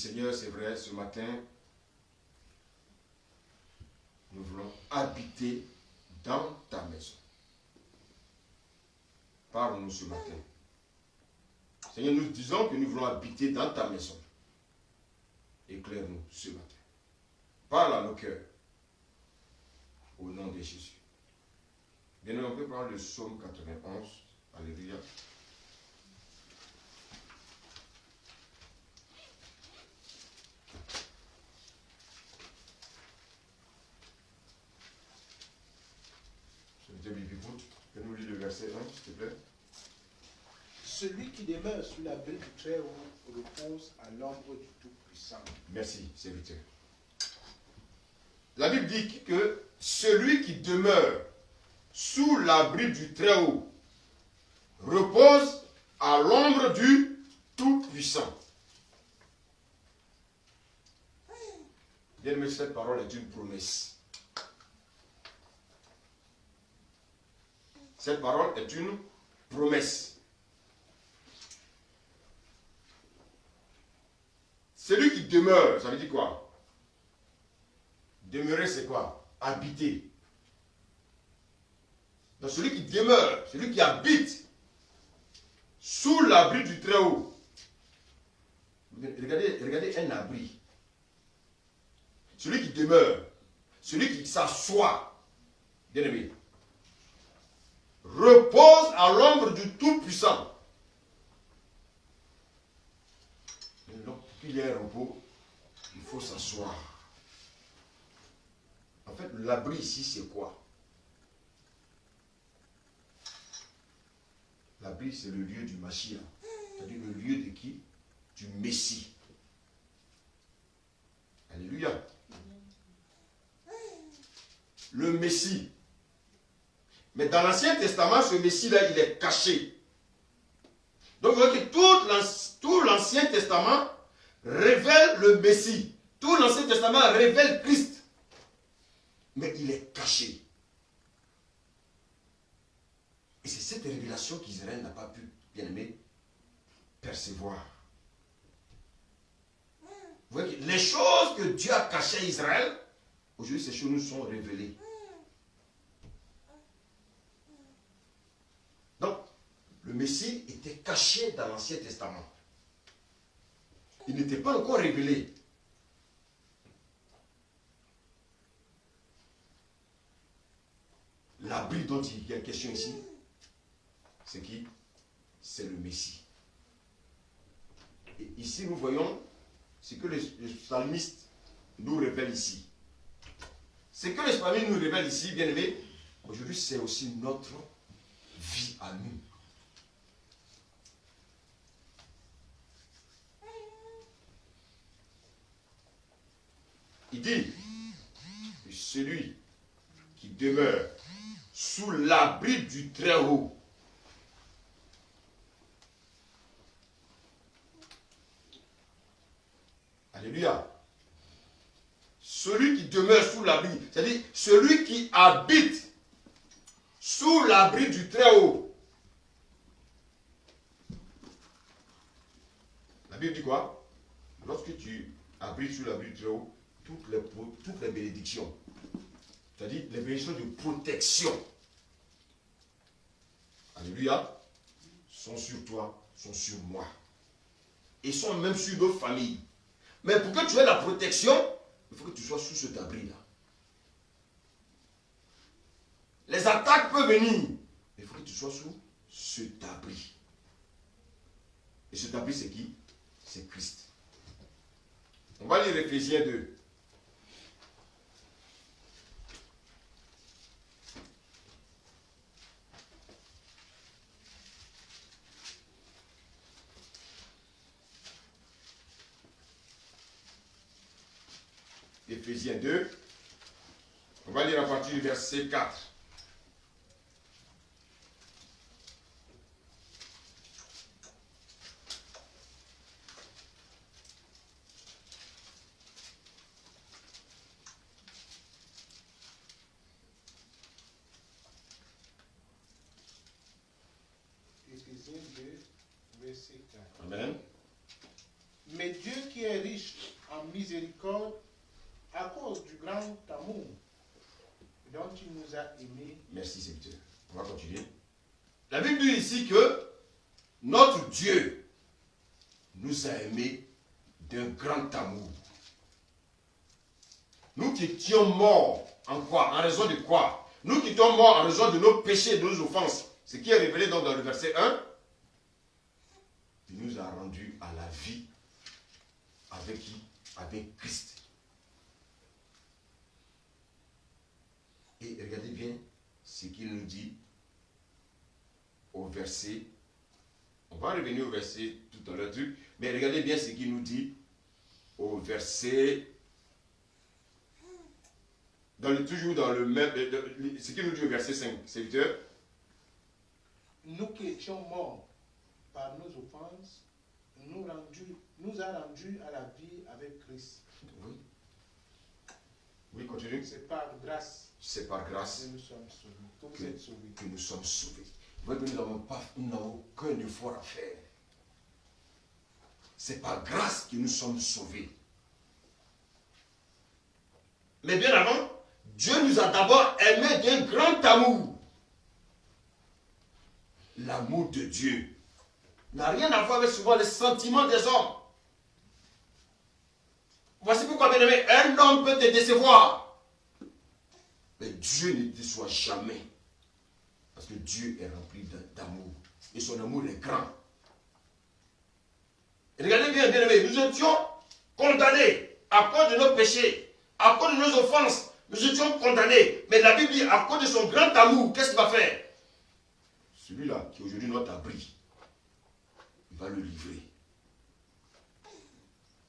Seigneur, c'est vrai, ce matin, nous voulons habiter dans ta maison. Parle-nous ce matin. Seigneur, nous disons que nous voulons habiter dans ta maison. Éclaire-nous ce matin. Parle à nos cœurs. Au nom de Jésus. Bien, on peut prendre le psaume 91. Alléluia. Peux-nous lire le verset 1, s'il te plaît? Celui qui demeure sous l'abri du Très-Haut repose à l'ombre du Tout-Puissant. Merci, serviteur. La Bible dit que celui qui demeure sous l'abri du Très-Haut repose à l'ombre du Tout-Puissant. Bien-aimé, cette parole est une promesse. Cette parole est une promesse. Celui qui demeure, ça veut dire quoi? Demeurer, c'est quoi? Habiter. Donc celui qui demeure, celui qui habite sous l'abri du Très-Haut. Regardez un abri. Celui qui demeure, celui qui s'assoit, bien aimé, repose à l'ombre du Tout-Puissant. Donc, pour qu'il y ait un repos, il faut s'asseoir. En fait, l'abri ici, c'est quoi? L'abri, c'est le lieu du Mashiach. C'est-à-dire le lieu de qui? Du Messie. Alléluia. Le Messie. Mais dans l'Ancien Testament, ce Messie-là, il est caché. Donc, vous voyez que tout l'Ancien Testament révèle le Messie. Tout l'Ancien Testament révèle Christ. Mais il est caché. Et c'est cette révélation qu'Israël n'a pas pu, bien aimé, percevoir. Vous voyez que les choses que Dieu a cachées à Israël, aujourd'hui, ces choses nous sont révélées. Donc, le Messie était caché dans l'Ancien Testament. Il n'était pas encore révélé. L'abri dont il y a question ici, c'est qui? C'est le Messie. Et ici, nous voyons ce que les psalmistes nous révèlent ici. Ce que les psalmistes nous révèlent ici, bien aimé, aujourd'hui, c'est aussi notre vie à nous. Il dit que celui qui demeure sous l'abri du Très-Haut Alléluia. Celui qui demeure sous l'abri, c'est-à-dire celui qui habite sous l'abri du Très-Haut. La Bible dit quoi? Lorsque tu habites sous l'abri du Très-Haut, toutes les bénédictions, c'est-à-dire les bénédictions de protection, alléluia, sont sur toi, sont sur moi. Et sont même sur nos familles. Mais pour que tu aies la protection, il faut que tu sois sous cet abri-là. Les attaques peuvent venir, mais il faut que tu sois sous cet abri. Et cet abri, c'est qui? C'est Christ. On va lire Éphésiens 2. Éphésiens 2. On va lire à partir du verset 4. Éphésiens 2, verset 4. Amen. Mais Dieu qui est riche miséricorde à cause du grand amour dont il nous a aimés. Merci, serviteur. On va continuer. La Bible dit ici que notre Dieu nous a aimés d'un grand amour. Nous qui étions morts en quoi? En raison de quoi? Nous qui étions morts en raison de nos péchés, de nos offenses. Ce qui est révélé donc dans le verset 1. Il nous a rendus à la vie. Avec qui? Avec Christ. Et regardez bien ce qu'il nous dit au verset. On va revenir au verset tout à l'heure, mais regardez bien ce qu'il nous dit au verset. Toujours dans le même. Ce qu'il nous dit au verset 5, serviteur. Nous qui étions morts par nos offenses, nous a rendus à la vie avec Christ. Oui. Oui, continue. C'est par grâce. C'est par grâce que nous sommes sauvés. Que vous êtes sauvés. Que nous sommes sauvés. Vous voyez que nous n'avons aucun effort à faire. C'est par grâce que nous sommes sauvés. Mais bien avant, Dieu nous a d'abord aimés d'un grand amour. L'amour de Dieu n'a rien à voir avec souvent les sentiments des hommes. Voici pourquoi, bien aimé, un homme peut te décevoir. Mais Dieu ne te déçoit jamais. Parce que Dieu est rempli d'amour. Et son amour est grand. Et regardez bien, bien aimé, nous étions condamnés à cause de nos péchés, à cause de nos offenses. Nous étions condamnés. Mais la Bible dit, à cause de son grand amour, qu'est-ce qu'il va faire? Celui-là, qui est aujourd'hui notre abri, il va le livrer.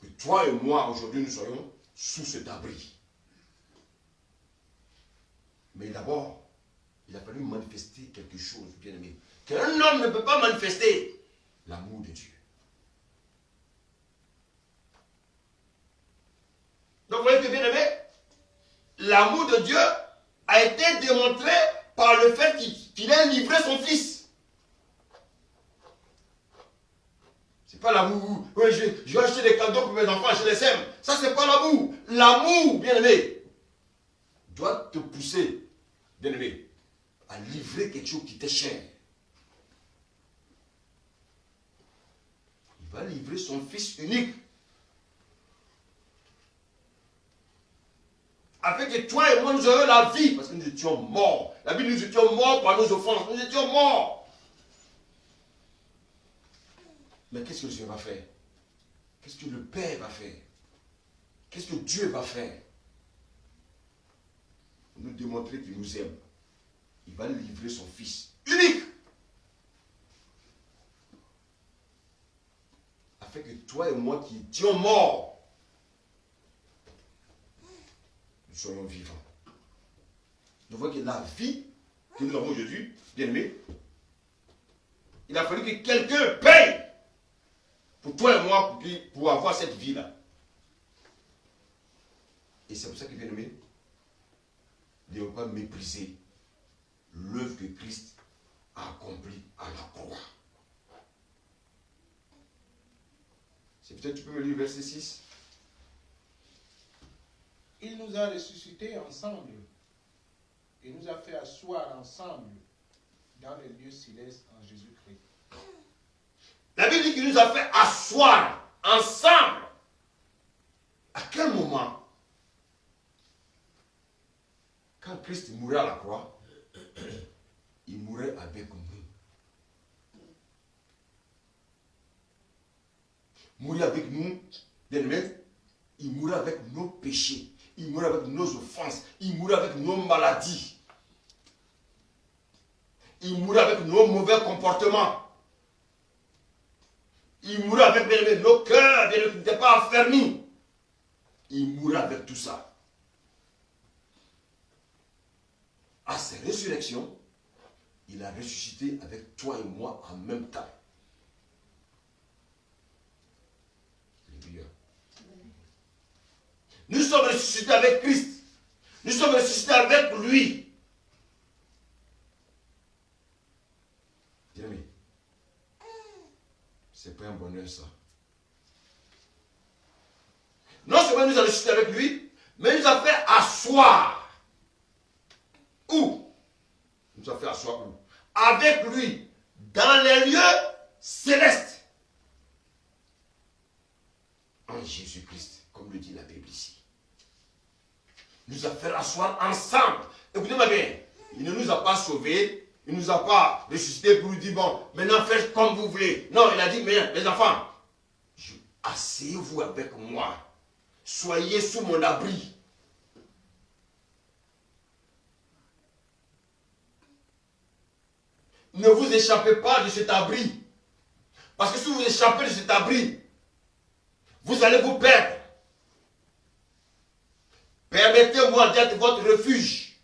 Que toi et moi, aujourd'hui, nous soyons sous cet abri. Mais d'abord, il a fallu manifester quelque chose, bien aimé. Qu'un homme ne peut pas manifester l'amour de Dieu. Donc, vous voyez que, bien aimé, l'amour de Dieu a été démontré par le fait qu'il ait livré son fils. C'est pas l'amour. Oui, je vais acheter des cadeaux pour mes enfants, je les aime. Ça, c'est pas l'amour. L'amour, bien aimé, doit te pousser, bien aimé, à livrer quelque chose qui t'est cher. Il va livrer son fils unique. Afin que toi et moi nous aurions la vie, parce que nous étions morts. La Bible, nous étions morts par nos offenses. Nous étions morts. Mais qu'est-ce que le Seigneur va faire? Qu'est-ce que le Père va faire? Qu'est-ce que Dieu va faire? Pour nous démontrer qu'il nous aime. Il va livrer son Fils unique. Afin que toi et moi qui étions morts, nous soyons vivants. Nous voyons que la vie que nous avons aujourd'hui, bien aimé, il a fallu que quelqu'un paye pour toi et moi pour avoir cette vie-là. Et c'est pour ça que, bien aimé, ne devons pas mépriser l'œuvre que Christ a accomplie à la croix. C'est peut-être, tu peux me lire verset 6. Il nous a ressuscités ensemble et nous a fait asseoir ensemble dans les lieux célestes en Jésus-Christ. La Bible dit qu'il nous a fait asseoir ensemble. À quel moment? Quand Christ mourait à la croix, il mourait avec nous. Mourir avec nous, il mourait avec nos péchés. Il mourait avec nos offenses. Il mourait avec nos maladies. Il mourait avec nos mauvais comportements. Il mourait avec nos cœurs qui n'étaient pas affermis. Il mourait avec tout ça. À sa résurrection, il a ressuscité avec toi et moi en même temps. Alléluia. Nous sommes ressuscités avec Christ. Nous sommes ressuscités avec lui. Bien-aimé, c'est pas un bonheur ça. Non seulement ressuscité avec lui, mais il nous a fait asseoir. Où? Il nous a fait asseoir où? Avec lui, dans les lieux célestes. En Jésus-Christ, comme le dit la Bible ici. Il nous a fait asseoir ensemble. Écoutez-moi bien, il ne nous a pas sauvés, il ne nous a pas ressuscités pour nous dire, bon, maintenant faites comme vous voulez. Non, il a dit, mais les enfants, asseyez-vous avec moi. Soyez sous mon abri. Ne vous échappez pas de cet abri. Parce que si vous échappez de cet abri, vous allez vous perdre. Permettez-moi d'être votre refuge.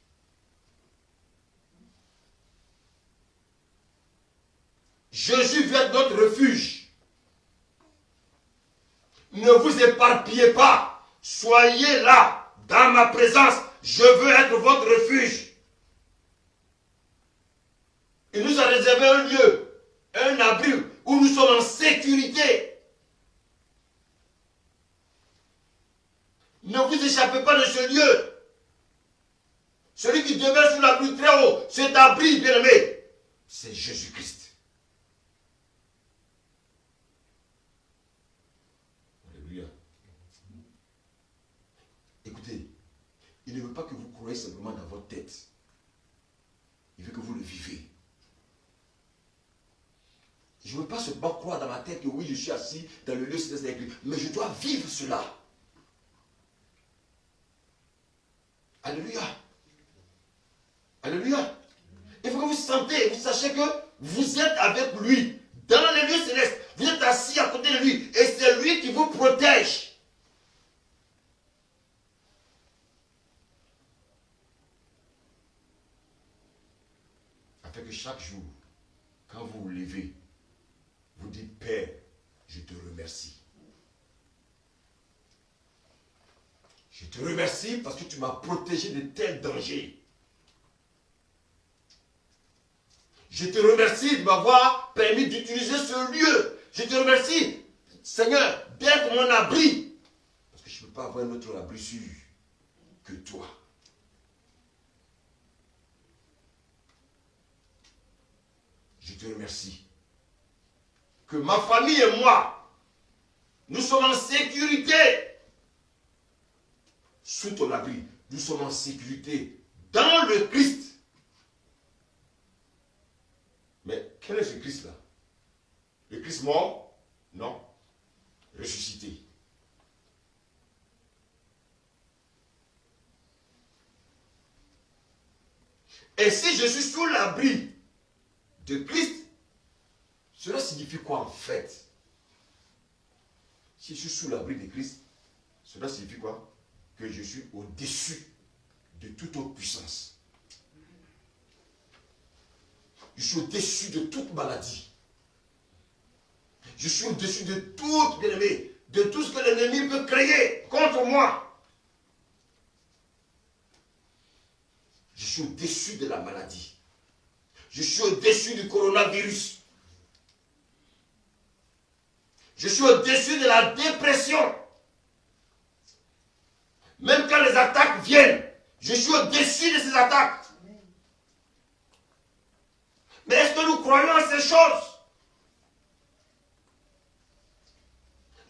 Jésus veut être notre refuge. Ne vous éparpillez pas. Soyez là, dans ma présence. Je veux être votre refuge. Il nous a réservé un lieu, un abri où nous sommes en sécurité. Ne vous échappez pas de ce lieu. Celui qui demeure sous l'abri très haut, cet abri, bien-aimé, c'est Jésus-Christ. Alléluia. Écoutez, il ne veut pas que vous croyez simplement dans votre tête. Il veut que vous le vivez. Je ne veux pas seulement croire dans ma tête que oui, je suis assis dans le lieu céleste avec lui, mais je dois vivre cela. Alléluia. Alléluia. Il faut que vous sentez, vous sachiez que vous êtes avec lui, dans les lieux célestes. Vous êtes assis à côté de lui, et c'est lui qui vous protège. Afin que chaque jour, quand vous vous levez, vous dites, Père, je te remercie. Je te remercie parce que tu m'as protégé de tels dangers. Je te remercie de m'avoir permis d'utiliser ce lieu. Je te remercie, Seigneur, d'être mon abri. Parce que je ne peux pas avoir un autre abri sûr que toi. Je te remercie. Que ma famille et moi, nous sommes en sécurité. Sous ton abri, nous sommes en sécurité dans le Christ. Mais quel est ce Christ-là? Le Christ mort? Non. Ressuscité. Et si je suis sous l'abri de Christ, cela signifie quoi en fait? Si je suis sous l'abri de Christ, cela signifie quoi? Que je suis au-dessus de toute autre puissance. Je suis au-dessus de toute maladie. Je suis au-dessus de tout, bien-aimé, de tout ce que l'ennemi peut créer contre moi. Je suis au-dessus de la maladie. Je suis au-dessus du coronavirus. Je suis au-dessus de la dépression. Même quand les attaques viennent, je suis au-dessus de ces attaques. Mais est-ce que nous croyons à ces choses?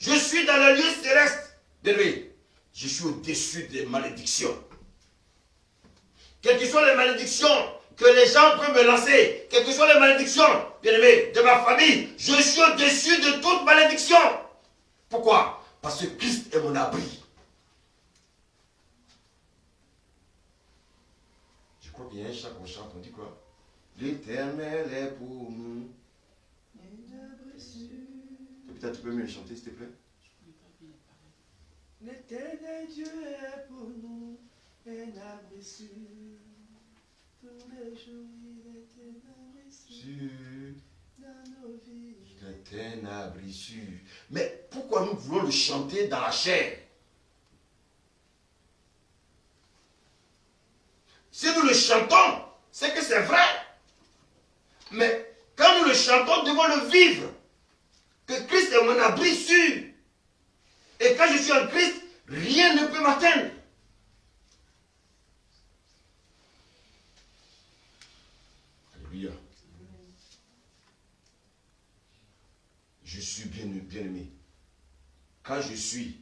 Je suis dans le lieu céleste de lui. Je suis au-dessus des malédictions. Quelles que soient les malédictions que les gens peuvent me lancer, quelles que soient les malédictions, bien-aimés, de ma famille, je suis au-dessus de toute malédiction. Pourquoi? Parce que Christ est mon abri. Je crois qu'il y a un chant qu'on chante, on dit quoi? L'Éternel est pour nous. Peut-être tu peux me le chanter, s'il te plaît. L'Éternel Dieu est pour nous un abri sûr. Tous les jours, il est un abri sûr dans nos vies. Il est un abri sûr. Mais pourquoi nous voulons le chanter dans la chair? Si nous le chantons, c'est que c'est vrai. Mais quand nous le chantons, nous devons le vivre. Que Christ est mon abri sûr. Et quand je suis en Christ, Rien ne peut m'atteindre. Alléluia. Je suis bien-aimé. Quand je suis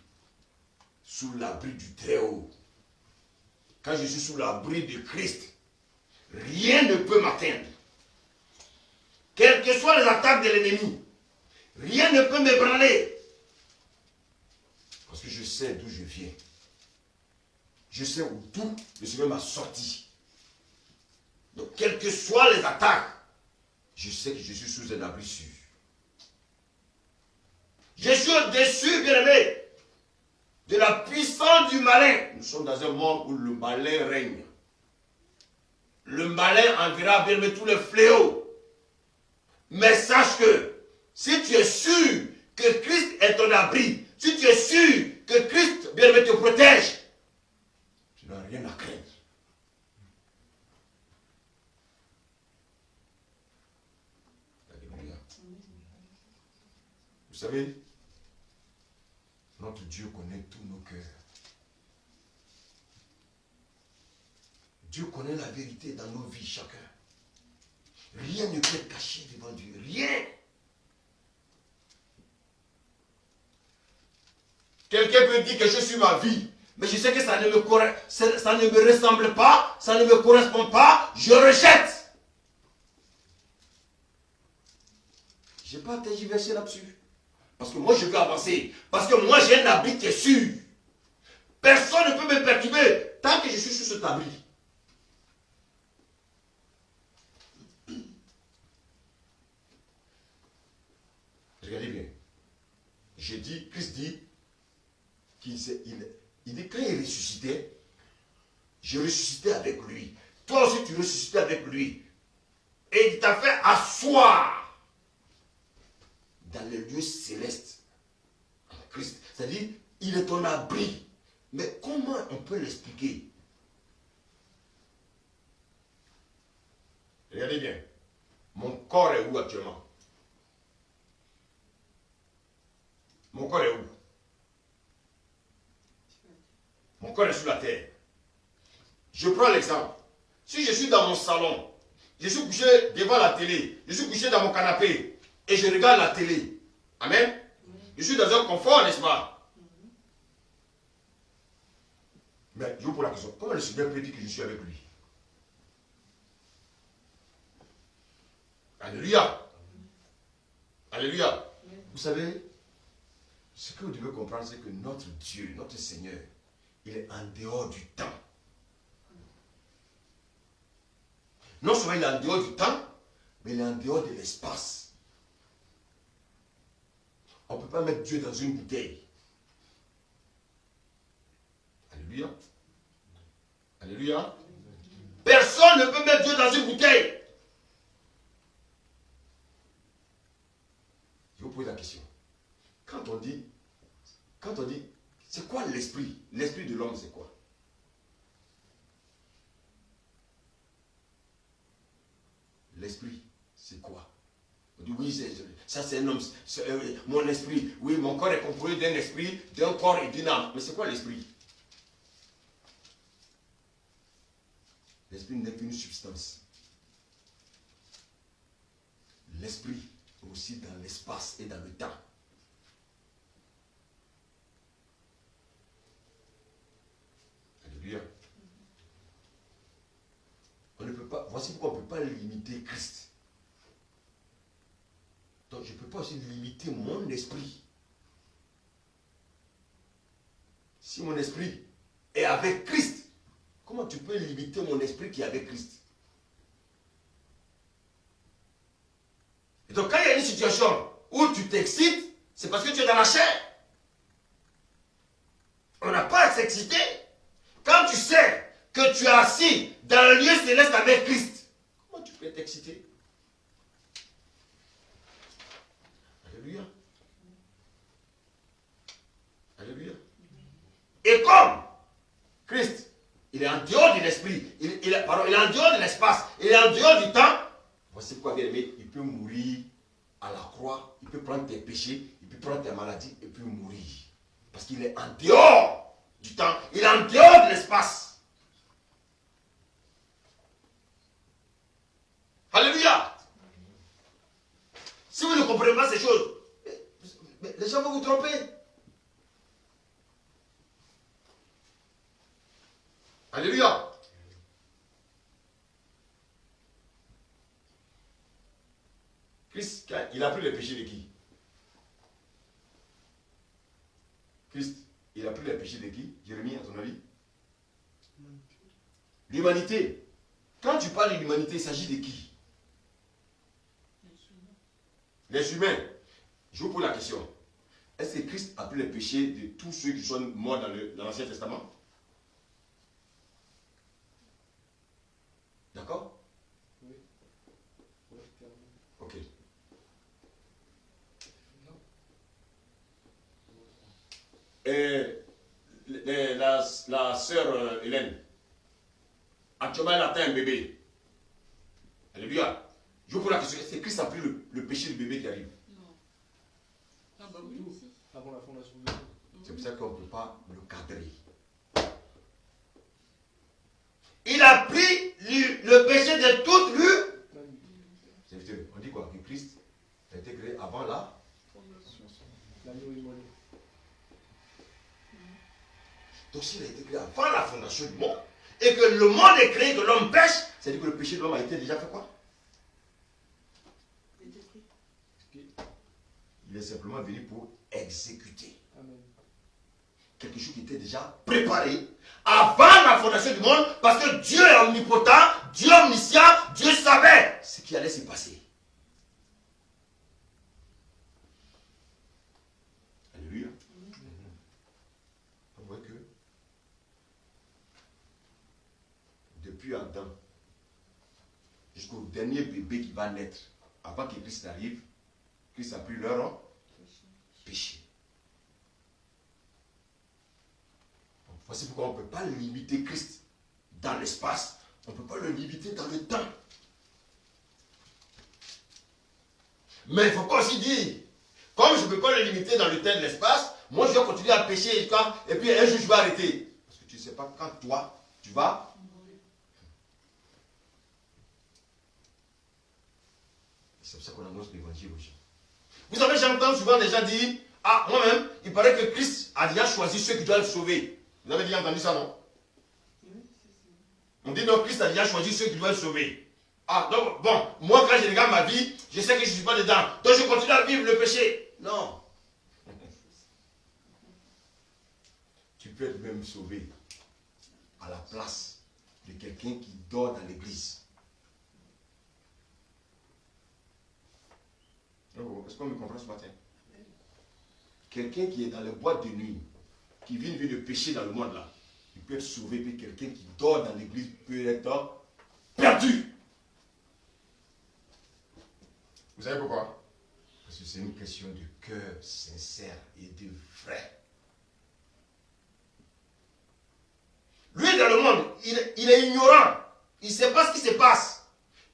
sous l'abri du Très-Haut, quand je suis sous l'abri de Christ, rien ne peut m'atteindre. Quelles que soient les attaques de l'ennemi, rien ne peut m'ébranler. Parce que je sais d'où je viens. Je sais d'où le Seigneur m'a sorti. Donc, quelles que soient les attaques, je sais que je suis sous un abri sûr. Je suis au-dessus, bien-aimé, de la puissance du malin. Nous sommes dans un monde où le malin règne. Le malin enverra, bien-aimé, tous les fléaux. Mais sache que si tu es sûr que Christ est ton abri, si tu es sûr que Christ, bien-aimé, te protège, tu n'as rien à craindre. Alléluia. Vous savez, notre Dieu connaît tous nos cœurs. Dieu connaît la vérité dans nos vies, chacun. Rien ne peut être caché devant Dieu. Rien. Quelqu'un peut dire que je suis ma vie, mais je sais que ça ne me ressemble pas, ça ne me correspond pas, je rejette. Je n'ai pas tergiversé là-dessus. Parce que moi je veux avancer. Parce que moi j'ai un abri qui est sûr. Personne ne peut me perturber tant que je suis sur cet abri. Regardez bien. Christ dit qu'il dit quand il ressuscitait, je ressuscitais avec lui. Toi aussi tu ressuscitais avec lui. Et il t'a fait asseoir dans les lieux célestes en Christ. C'est-à-dire, il est ton abri. Mais comment on peut l'expliquer? Regardez bien. Mon corps est où actuellement? Mon corps est où? Mon corps est sur la terre. Je prends l'exemple. Si je suis dans mon salon, je suis couché devant la télé, je suis couché dans mon canapé, et je regarde la télé. Amen. Je suis dans un confort, n'est-ce pas? Mais je vous pose la question. Comment le Seigneur peut dire que je suis avec lui? Alléluia. Alléluia. Vous savez, ce que vous devez comprendre, c'est que notre Dieu, notre Seigneur, il est en dehors du temps. Non seulement il est en dehors du temps, mais il est en dehors de l'espace. On ne peut pas mettre Dieu dans une bouteille. Alléluia. Alléluia. Personne ne peut mettre Dieu dans une bouteille. Je vous pose la question. Quand on dit, c'est quoi l'esprit? L'esprit de l'homme, c'est quoi? L'esprit, c'est quoi? On dit oui, ça c'est un homme, mon esprit. Oui, mon corps est composé d'un esprit, d'un corps et d'une âme. Mais c'est quoi l'esprit? L'esprit n'est qu'une substance. L'esprit est aussi dans l'espace et dans le temps. Alléluia. On ne peut pas, voici pourquoi on ne peut pas limiter Christ. Donc je ne peux pas aussi limiter mon esprit. Si mon esprit est avec Christ, comment tu peux limiter mon esprit qui est avec Christ? Et donc quand il y a une situation où tu t'excites, c'est parce que tu es dans la chair. On n'a pas à s'exciter. Quand tu sais que tu es assis dans le lieu céleste avec Christ, comment tu peux t'exciter? Alléluia. Alléluia. Et comme Christ, il est en dehors de l'esprit, il est en dehors de l'espace, il est en dehors du temps, voici pourquoi, bien aimé, il peut mourir à la croix, il peut prendre tes péchés, il peut prendre tes maladies et puis mourir. Parce qu'il est en dehors du temps. Il est en dehors de l'espace. Alléluia. Si vous ne comprenez pas ces choses, mais les gens vont vous tromper. Alléluia. Christ, il a pris le péché de qui? Christ, il a pris le péché de qui? Jérémie, à ton avis? L'humanité. Quand tu parles de l'humanité, il s'agit de qui? Les humains. Je vous pose la question. Est-ce que Christ a pris le péché de tous ceux qui sont morts dans l'Ancien Testament? D'accord? Oui. Ok. Et la sœur Hélène, actuellement elle atteint un bébé. Alléluia. Je vous pose la question, est-ce que Christ a pris le péché du bébé qui arrive? Non. Ah bah oui. Avant la fondation du monde. C'est pour ça qu'on ne peut pas le cadrer. Il a pris le péché de toute l'humanité. On dit quoi? Que Christ a été créé avant là. L'agneau immolé. Donc s'il a été créé avant la fondation du monde, et que le monde est créé, que l'homme pêche, c'est-à-dire que le péché de l'homme a été déjà fait quoi? Il est simplement venu pour exécuter. Amen. Quelque chose qui était déjà préparé avant la fondation du monde, parce que Dieu est omnipotent, Dieu est omniscient, Dieu savait ce qui allait se passer. Alléluia. On voit que depuis Adam jusqu'au dernier bébé qui va naître, avant que Christ arrive, Christ a pris leur péché. Voici pourquoi on ne peut pas limiter Christ dans l'espace. On ne peut pas le limiter dans le temps. Mais il ne faut pas aussi dire, comme je ne peux pas le limiter dans le temps et l'espace, moi je vais continuer à pécher et puis un jour je vais arrêter. Parce que tu ne sais pas quand toi, tu vas. C'est pour ça qu'on annonce l'évangile aux gens. Vous savez, j'entends souvent des gens dire, ah, moi-même, il paraît que Christ a déjà choisi ceux qui doivent le sauver. Vous avez déjà entendu ça, non? On dit, non, Christ a déjà choisi ceux qui doivent le sauver. Ah, donc, bon, moi, quand je regarde ma vie, je sais que je ne suis pas dedans. Donc, je continue à vivre le péché. Non. Tu peux être même sauvé à la place de quelqu'un qui dort dans l'église. Est-ce qu'on me comprend ce matin? Quelqu'un qui est dans les boîtes de nuit, qui vit une vie de péché dans le monde là, il peut être sauvé, puis quelqu'un qui dort dans l'église peut être perdu. Vous savez pourquoi? Parce que c'est une question de cœur sincère et de vrai. Lui dans le monde, il est ignorant. Il ne sait pas ce qui se passe.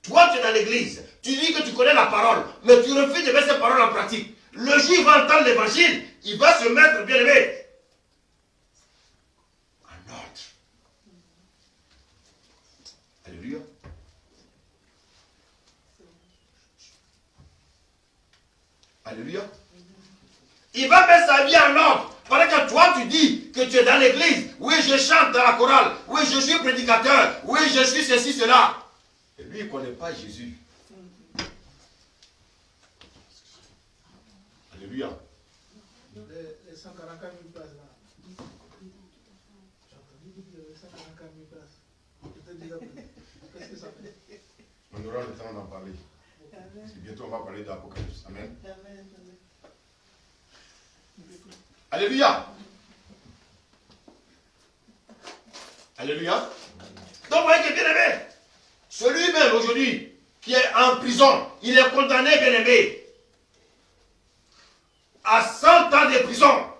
Toi, tu es dans l'église, tu dis que tu connais la parole, mais tu refuses de mettre cette parole en pratique. Le jour où il va entendre l'évangile, il va se mettre, bien aimé, en ordre. Alléluia. Alléluia. Il va mettre sa vie en ordre. Pendant que toi, tu dis que tu es dans l'église. Oui, je chante dans la chorale. Oui, je suis prédicateur. Oui, je suis ceci, cela. Et lui, il ne connaît pas Jésus. Alléluia. Les 144 000 places là. J'ai entendu dire les 144 000 places. Je te dis qu'est-ce que ça fait? On aura le temps d'en parler. Parce que bientôt on va parler d'Apocalypse. Amen. Alléluia. Alléluia. Donc, vous voyez que bien aimé, celui-même aujourd'hui qui est en prison, il est condamné, bien aimé, à 100 ans de prison.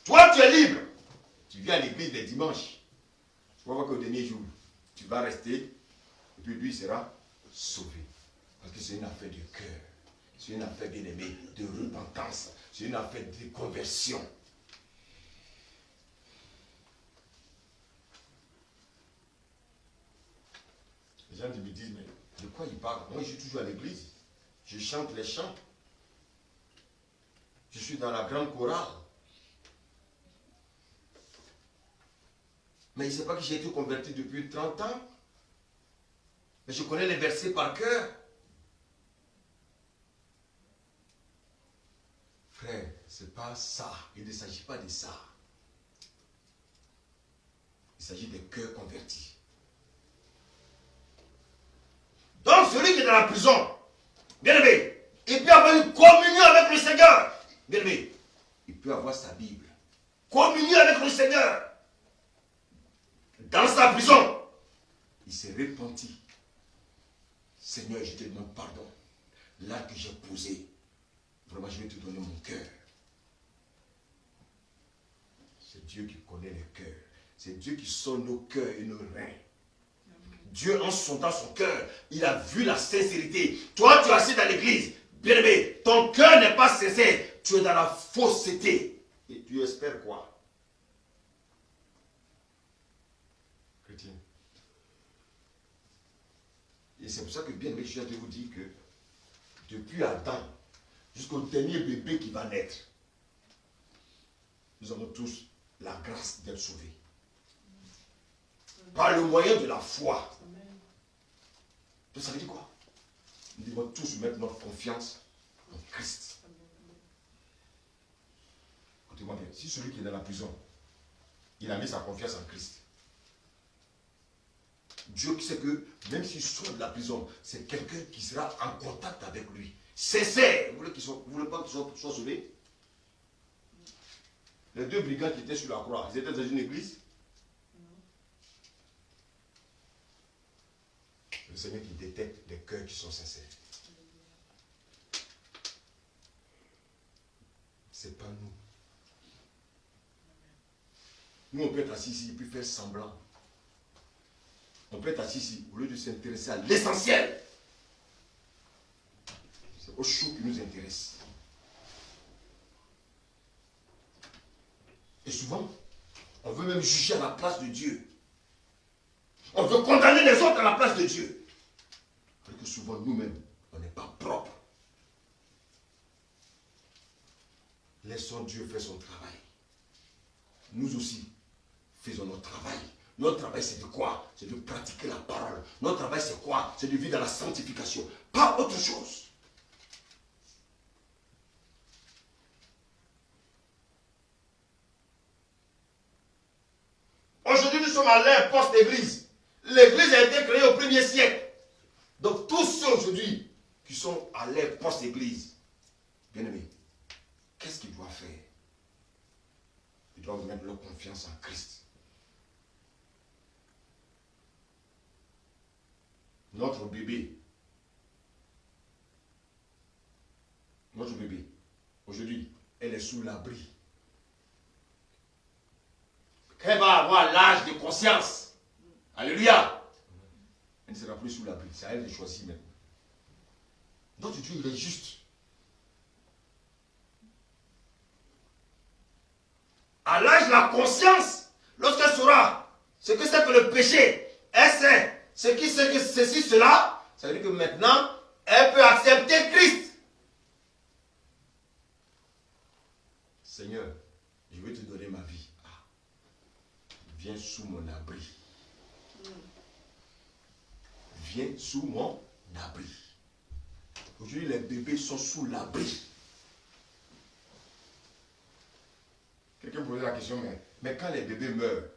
Toi, tu es libre. Tu viens à l'église les dimanches. Tu vas voir qu'au dernier jour, tu vas rester, et puis lui sera sauvé. Parce que c'est une affaire de cœur. C'est une affaire, bien aimée, de repentance. C'est une affaire de conversion. gens me disent, mais de quoi il parle? Moi, je suis toujours à l'église. Je chante les chants. Je suis dans la grande chorale. Mais il ne sait pas que j'ai été converti depuis 30 ans. Mais je connais les versets par cœur. Frère, ce n'est pas ça. Il ne s'agit pas de ça. Il s'agit des cœurs convertis. Donc celui qui est dans la prison, bien aimé, il peut avoir une communion avec le Seigneur. Bien aimé, il peut avoir sa Bible. Communion avec le Seigneur. Dans sa prison, il s'est repenti. Seigneur, je te demande pardon. Là que j'ai posé, vraiment, je vais te donner mon cœur. C'est Dieu qui connaît les cœurs. C'est Dieu qui sonde nos cœurs et nos reins. Dieu, en sondant son cœur, il a vu la sincérité. Toi, tu es assis dans l'église. Bien aimé, ton cœur n'est pas sincère. Tu es dans la fausseté. Et tu espères quoi? Chrétien. Et c'est pour ça que, bien aimé, je viens de vous dire que depuis Adam jusqu'au dernier bébé qui va naître, nous avons tous la grâce d'être sauvés. Par le moyen de la foi. Donc ça veut dire quoi? Nous devons tous mettre notre confiance en Christ. Écoutez-moi bien, si celui qui est dans la prison, il a mis sa confiance en Christ, Dieu sait que même s'il sort de la prison, c'est quelqu'un qui sera en contact avec lui. Sincère. Vous voulez pas qu'ils soient sauvés? Les deux brigands qui étaient sur la croix, ils étaient dans une église. Le Seigneur qui détecte les cœurs qui sont sincères. Ce n'est pas nous. Nous, on peut être assis ici et puis faire semblant. On peut être assis ici, au lieu de s'intéresser à l'essentiel. C'est au chou qui nous intéresse. Et souvent, on veut même juger à la place de Dieu. On veut condamner les autres à la place de Dieu. Alors que souvent, nous-mêmes, on n'est pas propre. Laissons Dieu faire son travail. Nous aussi, faisons notre travail. Notre travail, c'est de quoi? C'est de pratiquer la parole. Notre travail, c'est quoi? C'est de vivre dans la sanctification. Pas autre chose. Aujourd'hui, nous sommes à l'ère post-église. L'église a été créée au 1er siècle. Donc, tous ceux aujourd'hui qui sont à l'ère post-église, bien aimés, qu'est-ce qu'ils doivent faire? Ils doivent mettre leur confiance en Christ. Notre bébé, aujourd'hui, elle est sous l'abri. Quand elle va avoir l'âge de conscience, alléluia, elle ne sera plus sous l'abri. C'est à elle de choisir maintenant. Notre Dieu, il est juste. À l'âge de la conscience, lorsqu'elle saura ce que c'est que le péché, elle sait ce qui c'est que ceci, cela, ça veut dire que maintenant, elle peut accepter Christ. Seigneur, je vais te donner ma vie. Ah, viens sous mon abri. Viens sous mon abri. Aujourd'hui, les bébés sont sous l'abri. Quelqu'un me posait la question, mais quand les bébés meurent,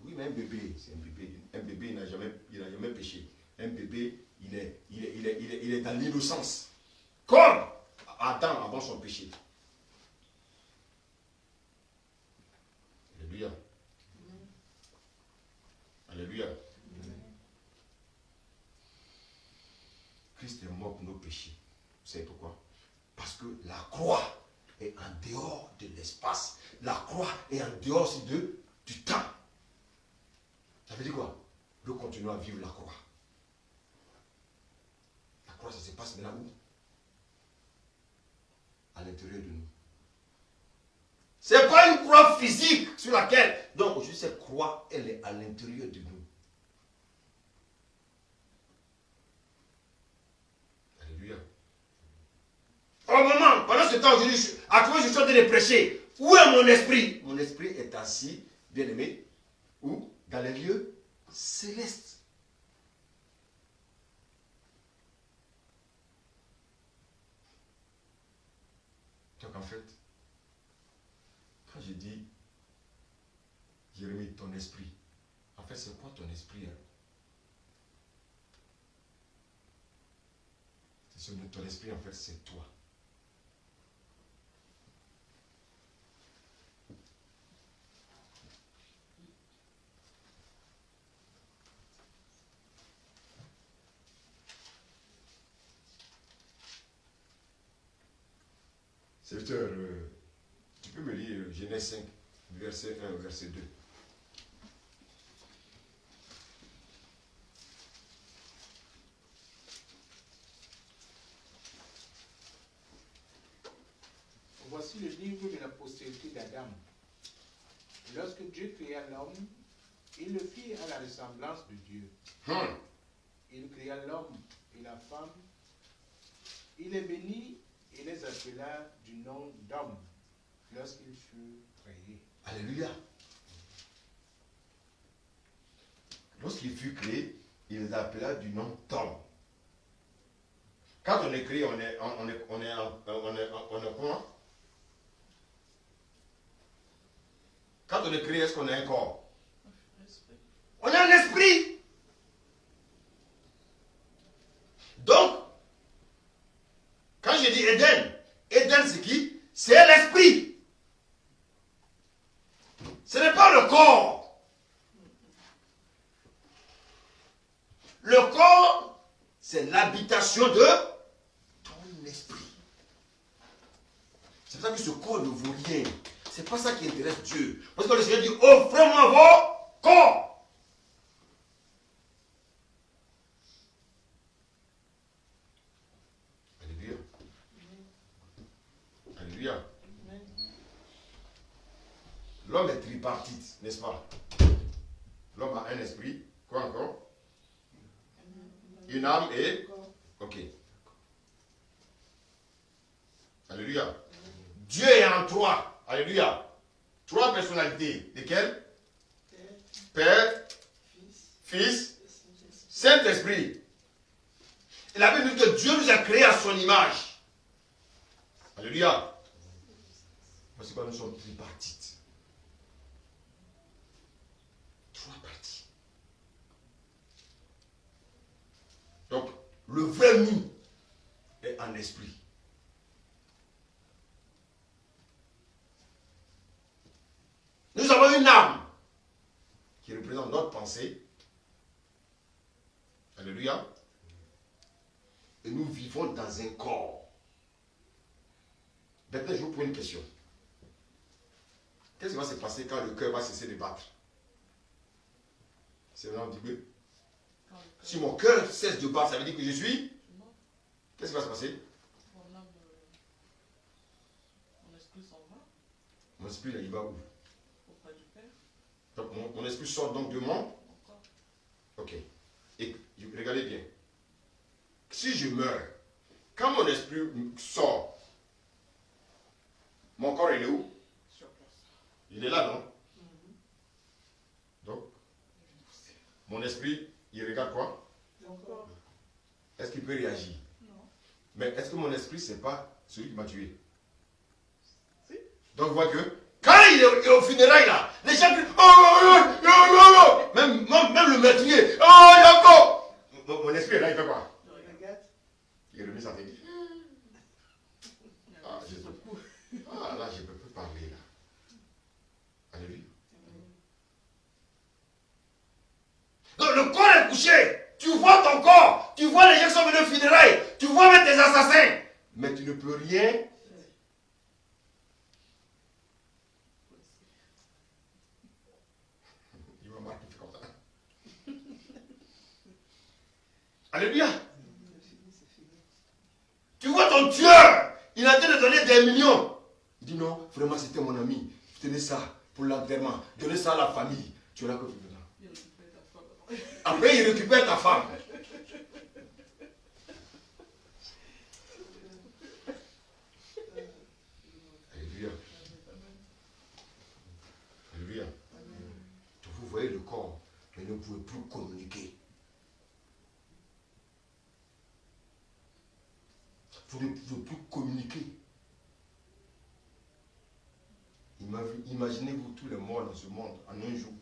oui, mais un bébé, c'est un bébé. Un bébé, il n'a jamais péché. Un bébé, il est dans l'innocence. Comme Adam avant son péché. Alléluia. Alléluia. Christ est mort pour nos péchés. Vous savez pourquoi? Parce que la croix est en dehors de l'espace. La croix est en dehors aussi du temps. Ça veut dire quoi? Nous continuons à vivre la croix. La croix, ça se passe maintenant où? À l'intérieur de nous. Ce n'est pas une croix physique sur laquelle. Donc aujourd'hui, cette croix, elle est à l'intérieur de nous. Au moment, pendant ce temps, actuellement, je suis en train de prêcher. Où est mon esprit? Mon esprit est assis, bien aimé, où? Dans les lieux célestes. Donc en fait, quand je dis, Jérémie, ton esprit, en fait, c'est quoi ton esprit? Hein? Ton esprit, en fait, c'est toi. Serviteur, tu peux me lire Genèse 5, verset 1, verset 2. Voici le livre de la postérité d'Adam. Lorsque Dieu créa l'homme, il le fit à la ressemblance de Dieu. Il créa l'homme et la femme. Il les bénit et les appela du nom d'homme lorsqu'ils furent créés. Alléluia. Lorsqu'il fut créé, il les appela du nom d'homme. Quand on est créé, on est comment? Quand on est créé, est-ce qu'on a un corps? On a un esprit. Donc, quand je dis Éden, Éden c'est qui? C'est l'esprit. Ce n'est pas le corps. Le corps, c'est l'habitation de ton esprit. C'est pour ça que ce corps ne vaut rien. C'est pas ça qui intéresse Dieu. Parce que le Seigneur dit, offrez-moi vos corps. Alléluia. Alléluia. L'homme est tripartite, n'est-ce pas? L'homme a un esprit. Quoi encore? Une âme et... Ok. Alléluia. Dieu est en trois. Alléluia. Trois personnalités. Lesquelles? Père, Fils, Saint-Esprit. Et la Bible dit que Dieu nous a créés à son image. Alléluia. Parce que nous sommes tripartites. Trois parties. Donc, le vrai nous est en esprit. Nous avons une âme qui représente notre pensée. Alléluia. Et nous vivons dans un corps. Maintenant, je vous pose une question. Qu'est-ce qui va se passer quand le cœur va cesser de battre? C'est vraiment ambiguë. Si mon cœur cesse de battre, ça veut dire que je suis? Qu'est-ce qui va se passer? Mon esprit s'en va. Mon esprit, là, il va où? Auprès du Père. Donc, mon esprit sort donc de mon? Encore. Ok. Et regardez bien. Si je meurs, quand mon esprit sort, mon corps il est où? Sur place. Il est là, non? Donc, mon esprit, il regarde quoi? Encore. Est-ce qu'il peut réagir? Non. Mais est-ce que mon esprit, c'est pas celui qui m'a tué? Si. Donc, vous voyez que, quand il est au funérail là, les gens crient, oh, même le meurtrier, oh, Yoko! Mon esprit là, il fait quoi? Il remet sa tête. Ah, là, je ne peux plus parler là. Alléluia. Donc le corps est couché. Tu vois ton corps. Tu vois les gens qui sont venus au funérailles. Tu vois même tes assassins. Mais tu ne peux rien. Il va marquer comme ça. Alléluia. Tu vois ton tueur. Il a train de donner des millions. Il dit non, vraiment c'était mon ami. Tenez ça pour l'enterrement. Donnez ça à la famille. Tu auras que dedans. Il récupère ta femme. Après, il récupère ta femme. voyez le corps, mais ne pouvez plus communiquer. Vous ne pouvez plus communiquer. Imaginez-vous tous les morts dans ce monde en un jour.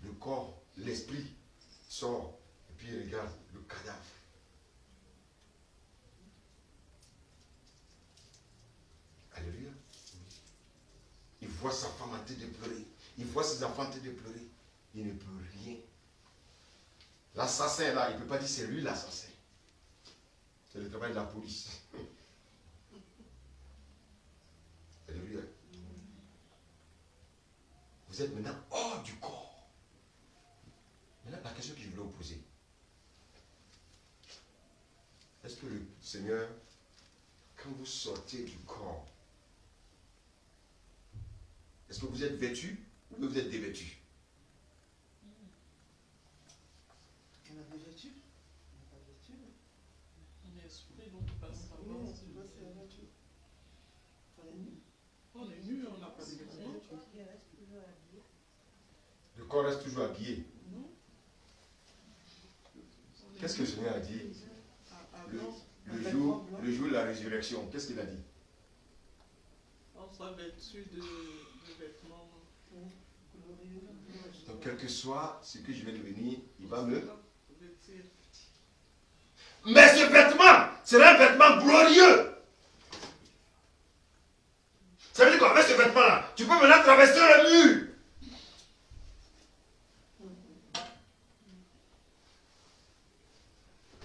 Le corps, l'esprit sort et puis il regarde le cadavre. Alléluia. Il voit sa femme en train de pleurer. Il voit ses enfants en train de pleurer. Il ne peut rien. L'assassin là, il ne peut pas dire c'est lui l'assassin. C'est le travail de la police. Alléluia. Vous êtes maintenant hors du corps. Maintenant, la question que je voulais vous poser. Est-ce que le Seigneur, quand vous sortez du corps, est-ce que vous êtes vêtu ou vous êtes dévêtu? On a vêtu. On n'a pas vêtu. On est esprit, donc on passe à Oui, voir. on passe à vêtu. On est nu. On est nu, on n'a pas de vêtements. Le corps reste toujours habillé. Non. On est Qu'est-ce que le nu. Seigneur a dit Avant, le jour de la résurrection? Qu'est-ce qu'il a dit? on sera vêtu de vêtements. Glorieux. Donc, quel que soit ce que je vais devenir, il va me... Vêtir. Mais ce vêtement sera un vêtement glorieux. Ça veut dire qu'avec ce vêtement-là, tu peux maintenant traverser le mur.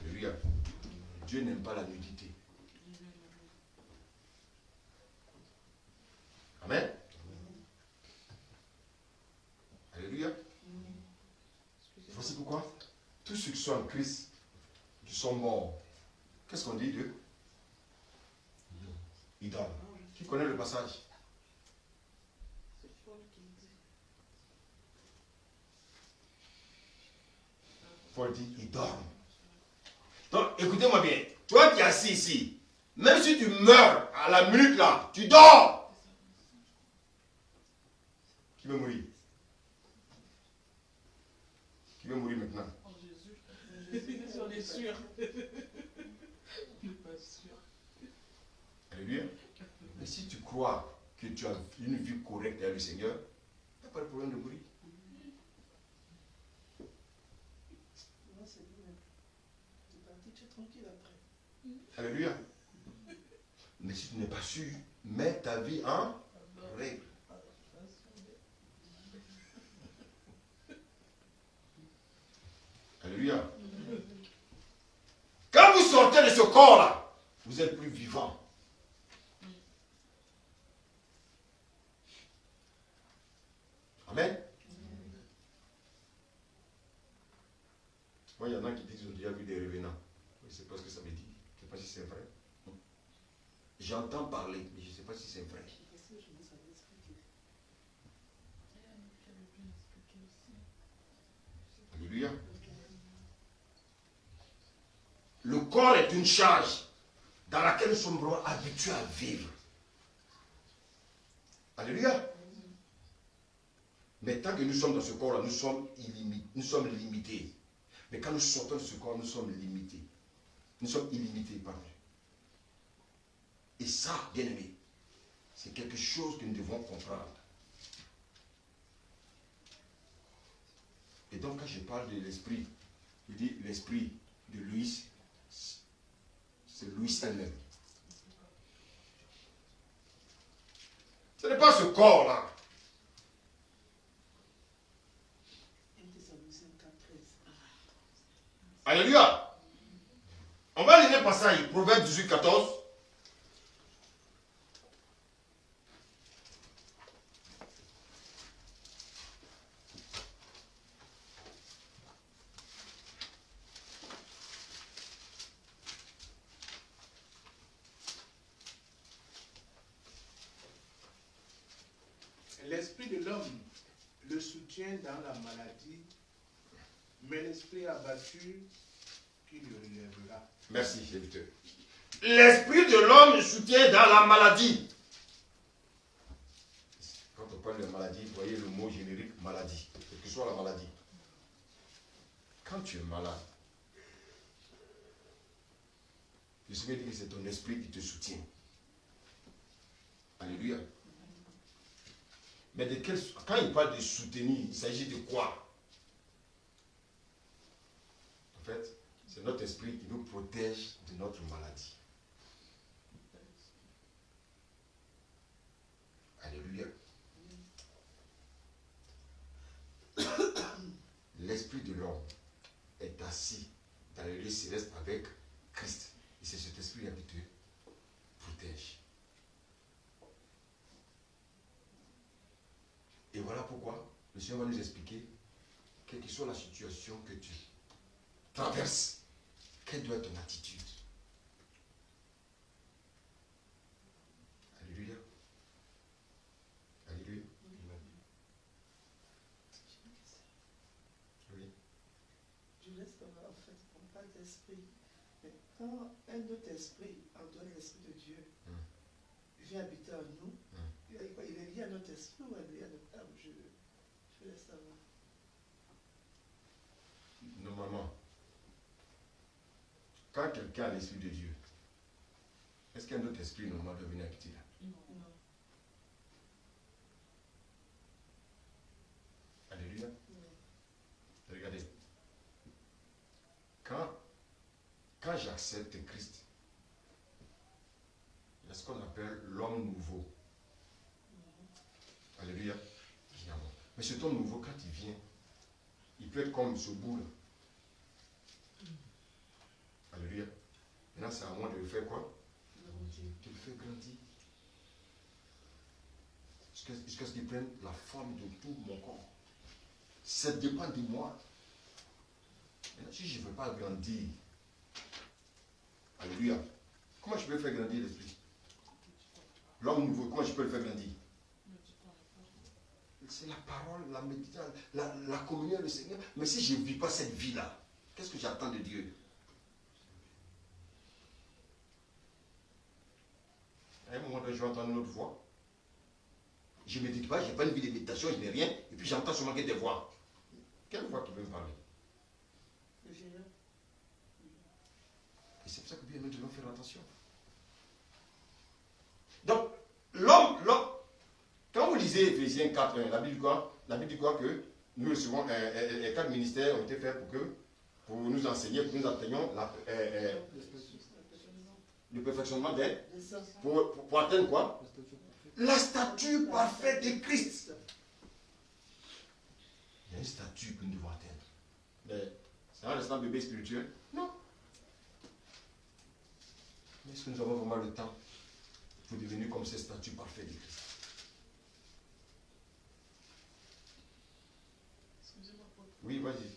Alléluia. Dieu n'aime pas la nudité. Amen. Alléluia. Voici pourquoi tous ceux qui sont en Christ, qui sont morts, qu'est-ce qu'on dit d'eux? Idole. Qui connaît le passage? C'est Paul qui dit. Paul dit, il dort. Donc, écoutez-moi bien. Toi qui es assis ici, même si tu meurs à la minute là, tu dors. Qui veut mourir? Qui veut mourir maintenant? En Jésus. On est sûr. On n'est pas sûr. Alléluia. Mais si tu crois que tu as une vie correcte avec le Seigneur, il n'y a pas de problème de mourir. Non, c'est bien. Tu es parti, tu es tranquille après. Alléluia. Mais si tu n'es pas sûr, mets ta vie en règle. Alléluia. Quand vous sortez de ce corps-là, vous êtes plus vivant. Amen. Moi, il y en a qui disent qu'ils ont déjà vu des revenants. Je ne sais pas ce que ça veut dire. Je ne sais pas si c'est vrai. J'entends parler, mais je ne sais pas si c'est vrai. Parce que je vous avais expliqué. Alléluia. Le corps est une charge dans laquelle nous sommes vraiment habitués à vivre. Alléluia. Mais tant que nous sommes dans ce corps-là, nous sommes limités. Mais quand nous sortons de ce corps, nous sommes limités. Nous sommes illimités, pardon. Et ça, bien aimé, c'est quelque chose que nous devons comprendre. Et donc, quand je parle de l'esprit, je dis l'esprit de Louis, c'est Louis elle-même. Ce n'est pas ce corps-là. 1 Thessaloniciens 4:13. Alléluia. On va lire le passage, Proverbe 18, 14. L'esprit de l'homme le soutient dans la maladie, mais l'esprit abattu qui le relèvera. Merci, serviteur. L'esprit de l'homme soutient dans la maladie. Quand on votre problème de maladie, vous voyez le mot générique maladie, quelle que soit la maladie. Quand tu es malade, je sais dire que c'est ton esprit qui te soutient. Alléluia. Mais quand il parle de soutenir, il s'agit de quoi? En fait, c'est notre esprit qui nous protège de notre maladie. Alléluia. L'esprit de l'homme est assis dans les lieux célestes avec Christ. Et c'est cet esprit-là qui te protège. Et voilà pourquoi le Seigneur va nous expliquer, quelle que soit la situation que tu traverses, quelle doit être ton attitude. Alléluia. Alléluia. Oui. Je laisse en fait, on parle d'esprit. Mais quand un autre esprit, en dehors de l'esprit de Dieu, vient habiter en nous, il est lié à notre esprit ou il est lié à notre âme? Je laisse savoir. Normalement, quand quelqu'un a l'esprit de Dieu, est-ce qu'un autre esprit normal doit venir habiter là? Non. Alléluia. Oui. Regardez. Quand j'accepte Christ, il y a ce qu'on appelle l'homme nouveau. Alléluia. Mais cet homme nouveau, quand il vient, il peut être comme ce bout là. Alléluia. Maintenant, c'est à moi de le faire quoi? De le faire grandir. Jusqu'à ce qu'il prenne la forme de tout mon corps. Ça dépend de moi. Maintenant, si je ne veux pas grandir, alléluia, comment je peux faire grandir l'esprit? L'homme nouveau, comment je peux le faire grandir? C'est la parole, la méditation, la communion avec le Seigneur. Mais si je ne vis pas cette vie-là, qu'est-ce que j'attends de Dieu? À un moment donné, je vais entendre une autre voix. Je ne médite pas, je n'ai pas une vie de méditation, je n'ai rien. Et puis j'entends seulement des voix. Quelle voix qui veut me parler? Le géant. Et c'est pour ça que bien nous devons faire attention. Donc, l'homme, quand vous lisez Éphésiens 4, la Bible dit quoi? Que nous recevons, les 4 ministères ont été faits pour nous enseigner, pour que nous atteignions le perfectionnement d'aide. Pour atteindre quoi? La statue parfaite de Christ. Il y a une statue que nous devons atteindre. Mais c'est un restant bébé spirituel? Non. Mais est-ce que nous avons vraiment le temps pour devenir comme ces statues parfaites de Christ? Excusez-moi. Oui, vas-y.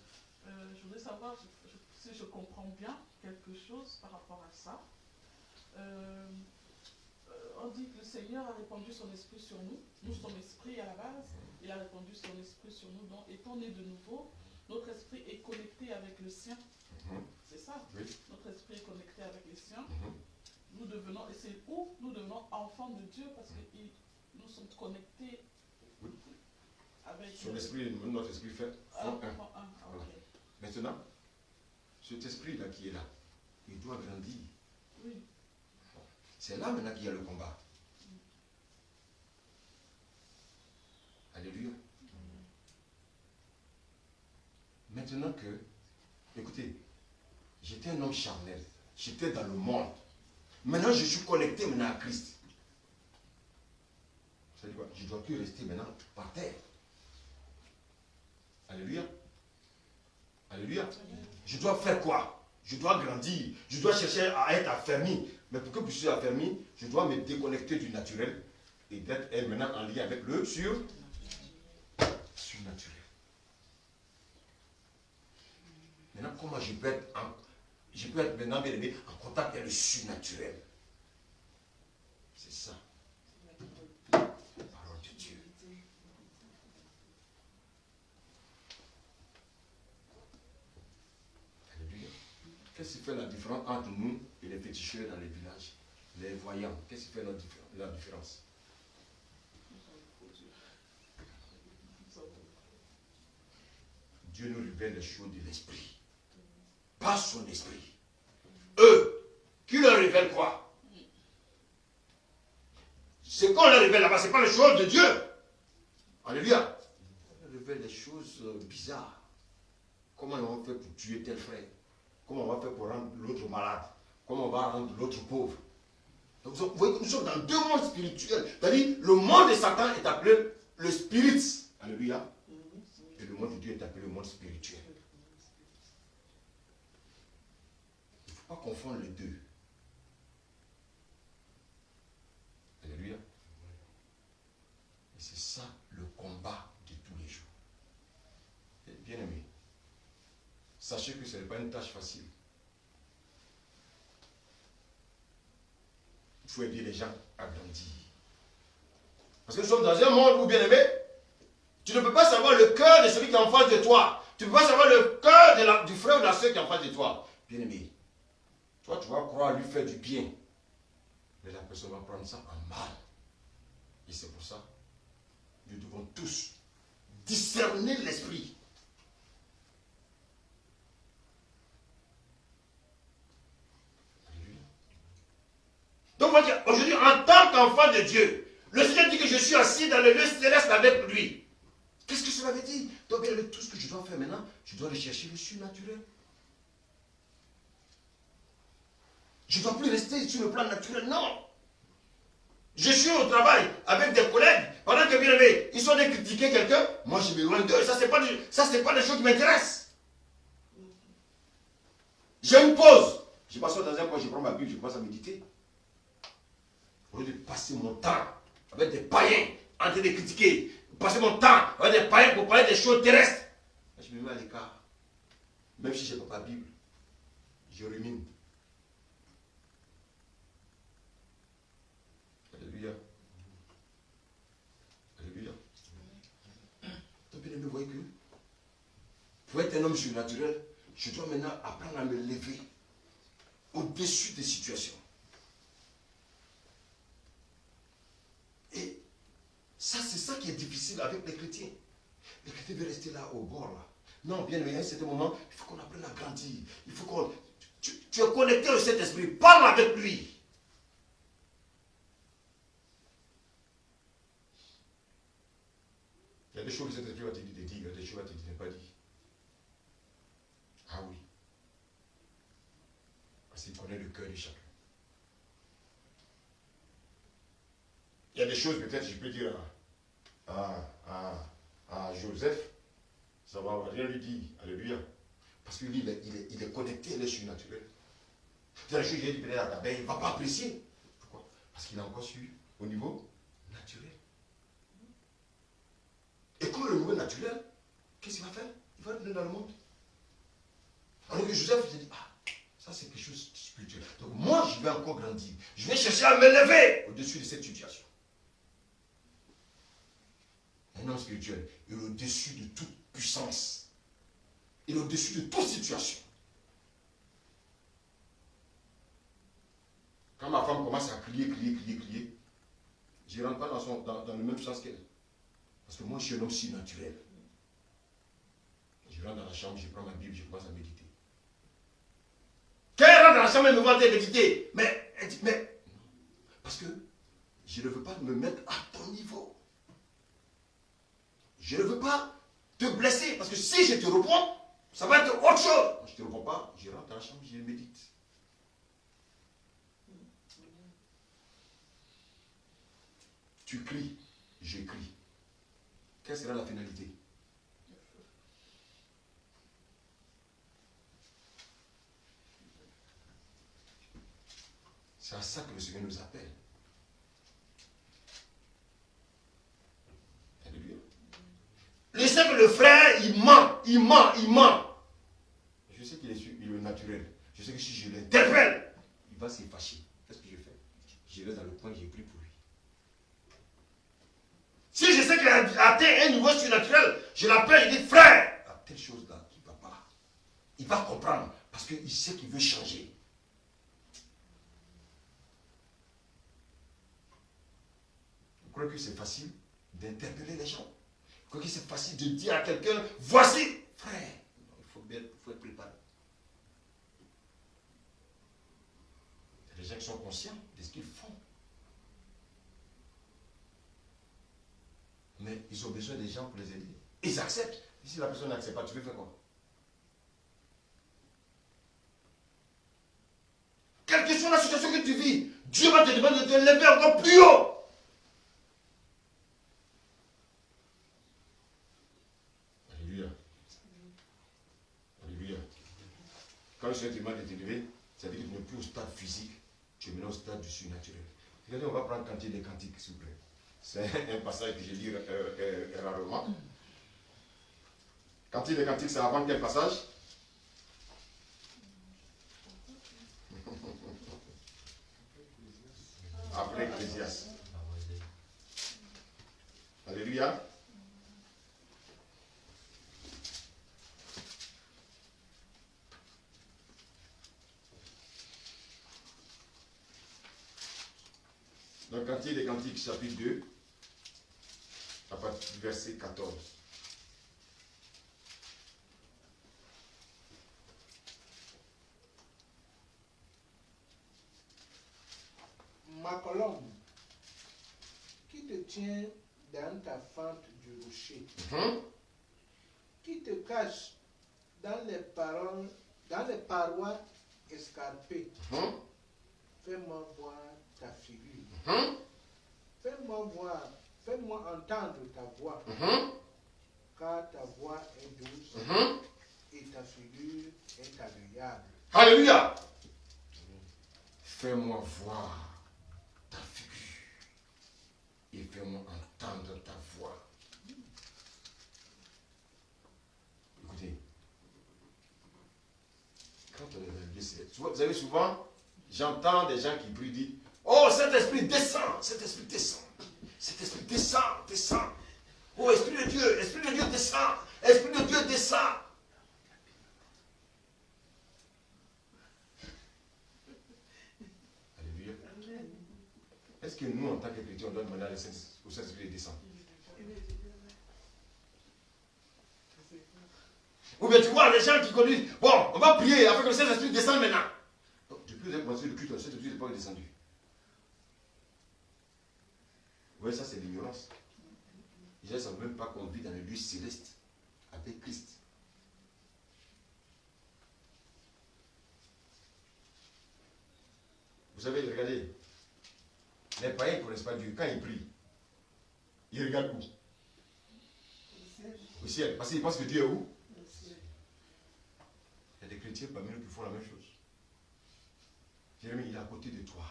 Je voudrais savoir si je comprends bien quelque chose par rapport à ça. On dit que le Seigneur a répandu son esprit sur nous. Nous, son esprit à la base, il a répandu son esprit sur nous. Donc, étant né de nouveau, notre esprit est connecté avec le sien. C'est ça? Oui. Notre esprit est connecté avec les siens. Nous devenons, et c'est où nous devenons enfants de Dieu parce que nous sommes connectés avec Son esprit, notre esprit fait un. Okay. Maintenant, cet esprit-là qui est là, il doit grandir. Oui. C'est là maintenant qu'il y a le combat. Alléluia. Maintenant que, écoutez, j'étais un homme charnel, j'étais dans le monde. Maintenant, je suis connecté maintenant à Christ. Ça veut dire quoi? Je ne dois plus rester maintenant par terre. Alléluia. Alléluia. Je dois faire quoi? Je dois grandir. Je dois chercher à être affermi. Mais pour que je sois affermi, je dois me déconnecter du naturel et d'être maintenant en lien avec le surnaturel. Maintenant, comment je peux être maintenant bien aimé en contact avec le surnaturel? C'est ça. La parole de Dieu. Alléluia. Qu'est-ce qui fait la différence entre nous et les féticheurs dans les villages? Les voyants. Qu'est-ce qui fait la différence? Dieu nous révèle les choses de l'esprit. Pas son esprit. Eux, qui leur révèlent quoi? Ce qu'on leur révèle là-bas, ce n'est pas les choses de Dieu. Alléluia. On leur révèle des choses bizarres. Comment on va faire pour tuer tel frère? Comment on va faire pour rendre l'autre malade? Comment on va rendre l'autre pauvre? Donc vous voyez que nous sommes dans deux mondes spirituels. C'est-à-dire, le monde de Satan est appelé le spirit. Alléluia. Et le monde de Dieu est appelé le monde spirituel. Il ne faut pas confondre les deux. Alléluia. Et c'est ça le combat de tous les jours. Bien aimé, sachez que ce n'est pas une tâche facile. Il faut aider les gens à grandir. Parce que nous sommes dans un monde où, bien aimé, tu ne peux pas savoir le cœur de celui qui est en face de toi. Tu ne peux pas savoir le cœur du frère ou de la soeur qui est en face de toi. Bien aimé, toi tu vas croire lui faire du bien. Mais la personne va prendre ça en mal. Et c'est pour ça, nous devons tous discerner l'esprit. Donc, aujourd'hui, en tant qu'enfant de Dieu, le Seigneur dit que je suis assis dans le lieu céleste avec lui. Qu'est-ce que cela veut dire? Donc, bien, tout ce que je dois faire maintenant, je dois rechercher le surnaturel. Je ne dois plus rester sur le plan naturel, non. Je suis au travail avec des collègues, pendant que, bien aimé, ils sont allés critiquer quelqu'un, moi je m'éloigne d'eux, ça, c'est pas des choses qui m'intéressent. J'ai une pause. Je passe dans un coin, je prends ma Bible, je commence à méditer. Au lieu de passer mon temps avec des païens en train de critiquer, passer mon temps avec des païens pour parler des choses terrestres, je me mets à l'écart. Même si je n'ai pas ma Bible, je rumine. Alléluia. Alléluia. Donc, bien aimé, vous voyez que pour être un homme surnaturel, je dois maintenant apprendre à me lever au-dessus des situations. Et ça, c'est ça qui est difficile avec les chrétiens. Les chrétiens veulent rester là, au bord, là. Non, bien aimé, à un certain moment, il faut qu'on apprenne à grandir. Il faut qu'on... Tu es connecté au Saint-Esprit, parle avec lui. Il y a des choses que le Saint-Esprit va te dire de dire, il y a des choses qu'il va te dire de ne pas dire. Ah oui. Parce qu'il connaît le cœur de chacun. Il y a des choses, peut-être, je peux dire à Joseph, ça ne va rien lui dire. Alléluia. Parce que lui, il est connecté, il est surnaturel. C'est la chose que j'ai dit peut-être à Gabin, il ne va pas apprécier. Pourquoi? Parce qu'il est encore su au niveau naturel. Et comme le niveau naturel, qu'est-ce qu'il va faire? Il va retourner dans le monde. Alors que Joseph, il a dit, ça c'est quelque chose de spirituel. Donc moi, je vais encore grandir. Je vais chercher à me lever au-dessus de cette situation. Un homme spirituel, il est au-dessus de toute puissance. Il est au-dessus de toute situation. Quand ma femme commence à crier, je ne rentre pas dans le même sens qu'elle. Parce que moi, je suis un homme surnaturel. Je rentre dans la chambre, je prends ma Bible, je commence à méditer. Quand elle rentre dans la chambre, elle me voit méditer. Mais elle dit, mais... Parce que je ne veux pas me mettre à ton niveau. Je ne veux pas te blesser. Parce que si je te reprends, ça va être autre chose. Je ne te reprends pas, je rentre dans la chambre, je médite. Tu cries, j'écris. Quelle sera la finalité? C'est à ça que le Seigneur nous appelle. Alléluia. Je sais que le frère, il ment. Je sais qu'il est naturel. Je sais que si je l'interpelle, il va se fâcher. Qu'est-ce que je fais? Je vais dans le coin, j'ai pris pour lui. Si je sais qu'il a atteint un niveau surnaturel, je l'appelle, je dis, frère, il y a telle chose là qui ne va pas. Il va comprendre parce qu'il sait qu'il veut changer. Vous croyez que c'est facile d'interpeller les gens? Vous croyez que c'est facile de dire à quelqu'un, voici, Frère, il faut être préparé. Il y a des gens qui sont conscients de ce qu'ils font. Mais ils ont besoin des gens pour les aider. Ils acceptent. Et si la personne n'accepte pas, tu veux faire quoi? Quelle que soit la situation que tu vis, Dieu va te demander de te lever encore plus haut. Alléluia. Alléluia. Quand le Seigneur te demande de te lever, ça veut dire que tu n'es plus au stade physique, tu es maintenant au stade du surnaturel. Regardez, on va prendre Cantique des Cantiques, s'il vous plaît. C'est un passage que je lis rarement. Cantique des Cantiques, c'est avant quel passage? Après Ecclésiaste. Alléluia. Donc, Cantique des Cantiques, chapitre 2, à partir du verset 14. Ma colombe, qui te tient dans ta fente du rocher, qui te cache dans les parois escarpées, fais-moi voir ta figure. Fais-moi entendre ta voix, car ta voix est douce et ta figure est agréable. Alléluia. Fais-moi voir ta figure et fais-moi entendre ta voix. Écoutez, quand on est dans l'église, vous savez souvent, j'entends des gens qui prient, disent, oh, Saint-Esprit descend, Saint-Esprit descend, Saint-Esprit descend, descend. Oh, Esprit de Dieu descend, Esprit de Dieu descend. Alléluia. Est-ce que nous, en tant que chrétiens, on doit demander au Saint-Esprit de descendre? Ou bien tu vois les gens qui conduisent, bon, on va prier afin que le Saint-Esprit descende maintenant. Donc, depuis le commencé le culte, le Saint-Esprit n'est pas descendu. Vous voyez, ça c'est l'ignorance. Les gens ne savent même pas qu'on vit dans le lieu céleste avec Christ. Vous savez, regardez, les païens ne connaissent pas Dieu. Quand ils prient, ils regardent où? Au ciel. Parce qu'ils pensent que Dieu est où? Il y a des chrétiens parmi nous qui font la même chose. Jérémie, il est à côté de toi.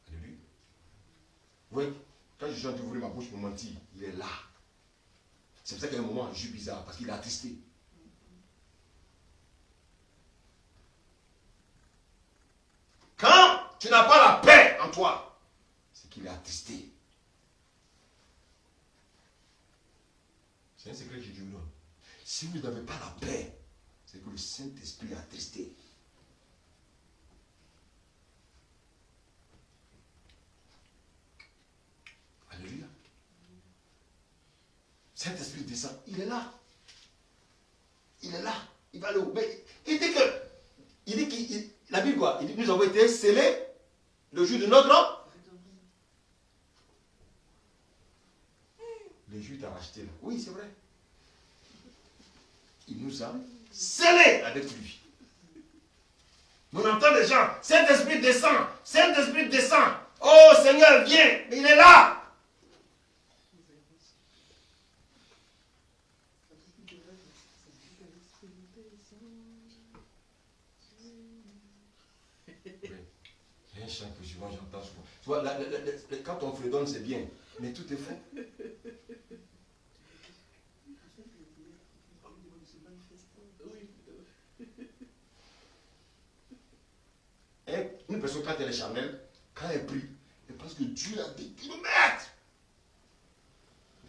Alléluia. Oui, quand je suis en train d'ouvrir ma bouche pour mentir, il est là. C'est pour ça qu'à un moment, je suis bizarre, parce qu'il est attristé. Quand tu n'as pas la paix en toi, c'est qu'il est attristé. C'est un secret que Dieu vous donne. Si vous n'avez pas la paix, c'est que le Saint-Esprit est attristé. Alléluia. Saint-Esprit descend, il est là. Il est là. Il va aller où? Mais il dit que, la Bible quoi? Il dit que nous avons été scellés le jour de notre. Le jour t'a racheté là. Oui, c'est vrai. Il nous a scellés avec lui. On entend des gens, Saint-Esprit descend, Saint-Esprit descend. Oh Seigneur, viens, il est là. Il y a un chant que souvent j'entends souvent. Tu vois, quand on fredonne, c'est bien, mais tout est faux. Une personne, quand elle est charnelle, quand elle prie, elle pense que Dieu a des kilomètres.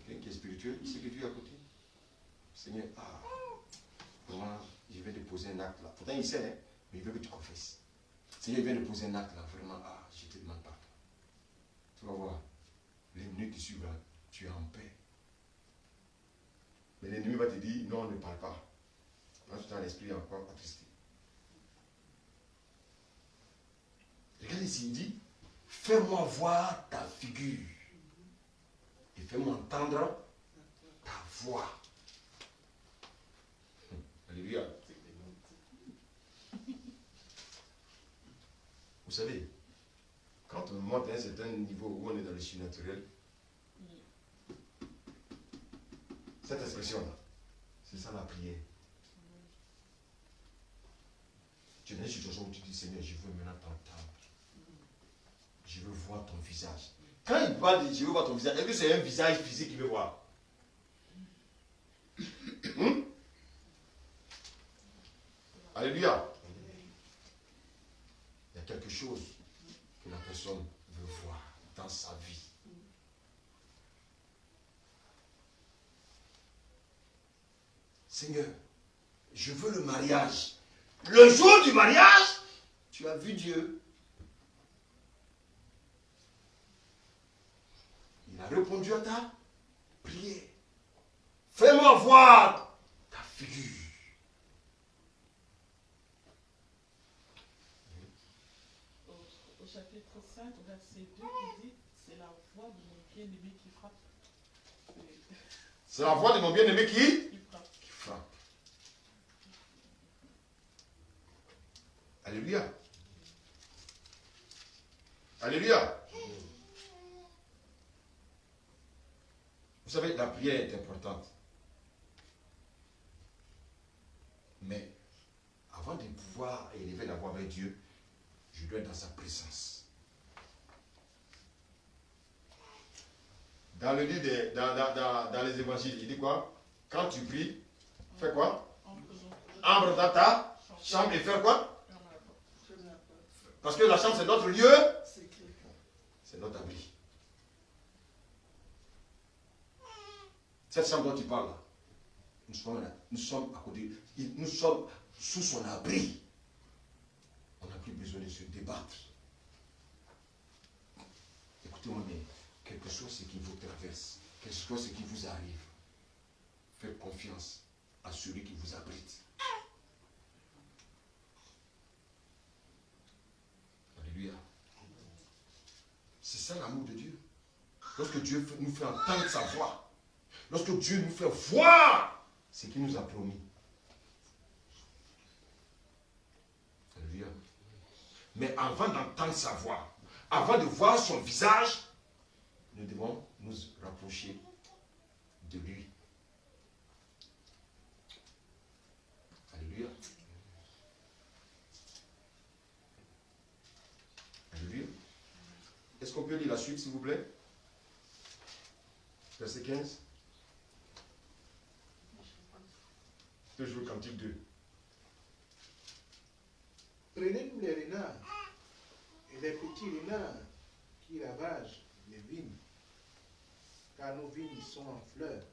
Quelqu'un qui est spirituel, il sait que Dieu est à côté. Seigneur, vraiment, je vais déposer un acte là. Pourtant, il sait, hein, mais il veut que tu confesses. Seigneur, il vient de poser un acte là, vraiment, je te demande pardon. Tu vas voir, les minutes qui suivent là, tu es en paix. va te dire, non, ne parle pas. Quand tu as l'esprit encore attristé. Regarde ici, il dit, fais-moi voir ta figure. Et fais-moi entendre ta voix. Alléluia. Vous savez, quand on monte à un certain niveau où on est dans le surnaturel, cette expression-là, c'est ça la prière. Tu es dans une situation où tu dis, Seigneur, je veux maintenant t'entendre. Je veux voir ton visage. Quand il parle de je veux voir ton visage, est-ce que c'est un visage physique qu'il veut voir? Alléluia. Il y a quelque chose que la personne veut voir dans sa vie. Seigneur, je veux le mariage. Le jour du mariage, tu as vu Dieu. Il a répondu à ta prière. Fais-moi voir ta figure. Au chapitre 5, verset 2, il dit, c'est la voix de mon bien-aimé qui frappe. C'est la voix de mon bien-aimé Qui frappe. qui frappe. Alléluia. Alléluia. Vous savez, la prière est importante. Mais avant de pouvoir élever la voix avec Dieu, je dois être dans sa présence. Dans le livre dans les évangiles, il dit quoi? Quand tu pries, fais quoi? Entre dans ta chambre et faire quoi? Parce que la chambre, c'est notre lieu, c'est notre abri. Cette chambre dont tu parles, là, nous sommes à côté, nous sommes sous son abri. On n'a plus besoin de se débattre. Écoutez-moi bien, quel que soit ce qui vous traverse, quel que soit ce qui vous arrive, faites confiance à celui qui vous abrite. Alléluia. C'est ça l'amour de Dieu. Lorsque Dieu nous fait entendre sa voix, lorsque Dieu nous fait voir ce qu'il nous a promis. Alléluia. Mais avant d'entendre sa voix, avant de voir son visage, nous devons nous rapprocher de lui. Alléluia. Alléluia. Est-ce qu'on peut lire la suite, s'il vous plaît? Verset 15. Toujours Cantique 2. Prenez-nous les renards et les petits renards qui ravagent les vignes, car nos vignes sont en fleurs.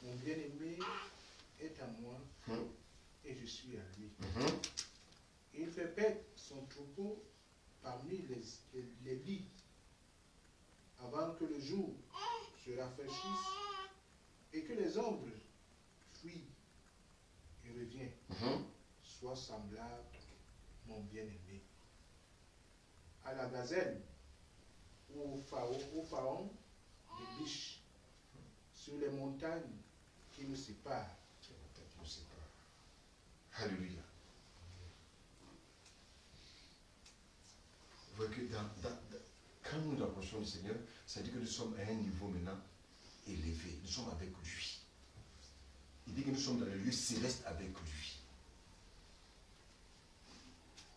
Mon bien-aimé est à moi et je suis à lui. Il fait paître son troupeau parmi les lits avant que le jour se rafraîchisse et que les ombres fuient et reviennent. Sois semblable, mon bien-aimé, à la gazelle ou au pharaon des biches sur les montagnes qui nous séparent. Alléluia. Vous voyez que quand nous nous approchons du Seigneur, ça dit que nous sommes à un niveau maintenant élevé. Nous sommes avec lui. Il dit que nous sommes dans le lieu céleste avec lui.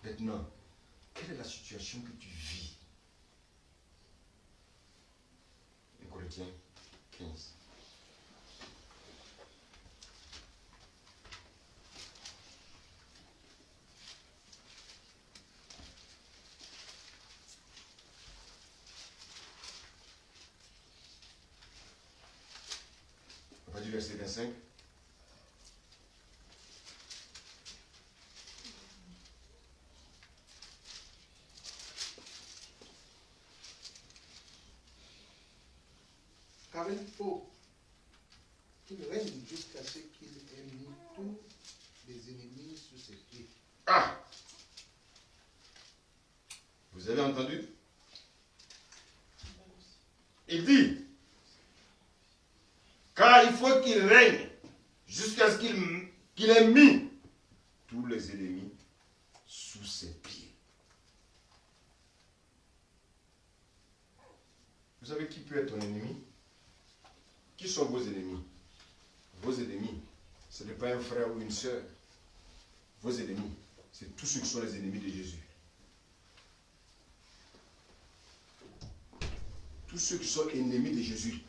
Maintenant, quelle est la situation que tu vis? 1 Corinthiens 15. On va dire verset 25. Car il faut qu'il règne jusqu'à ce qu'il ait mis tous les ennemis sous ses pieds. Ah! Vous avez entendu? Il dit, car il faut qu'il règne jusqu'à ce qu'il ait mis tous les ennemis sous ses pieds. Vous savez qui peut être ton ennemi? Qui sont vos ennemis? Vos ennemis, ce n'est pas un frère ou une sœur. Vos ennemis, c'est tous ceux qui sont les ennemis de Jésus. Tous ceux qui sont ennemis de Jésus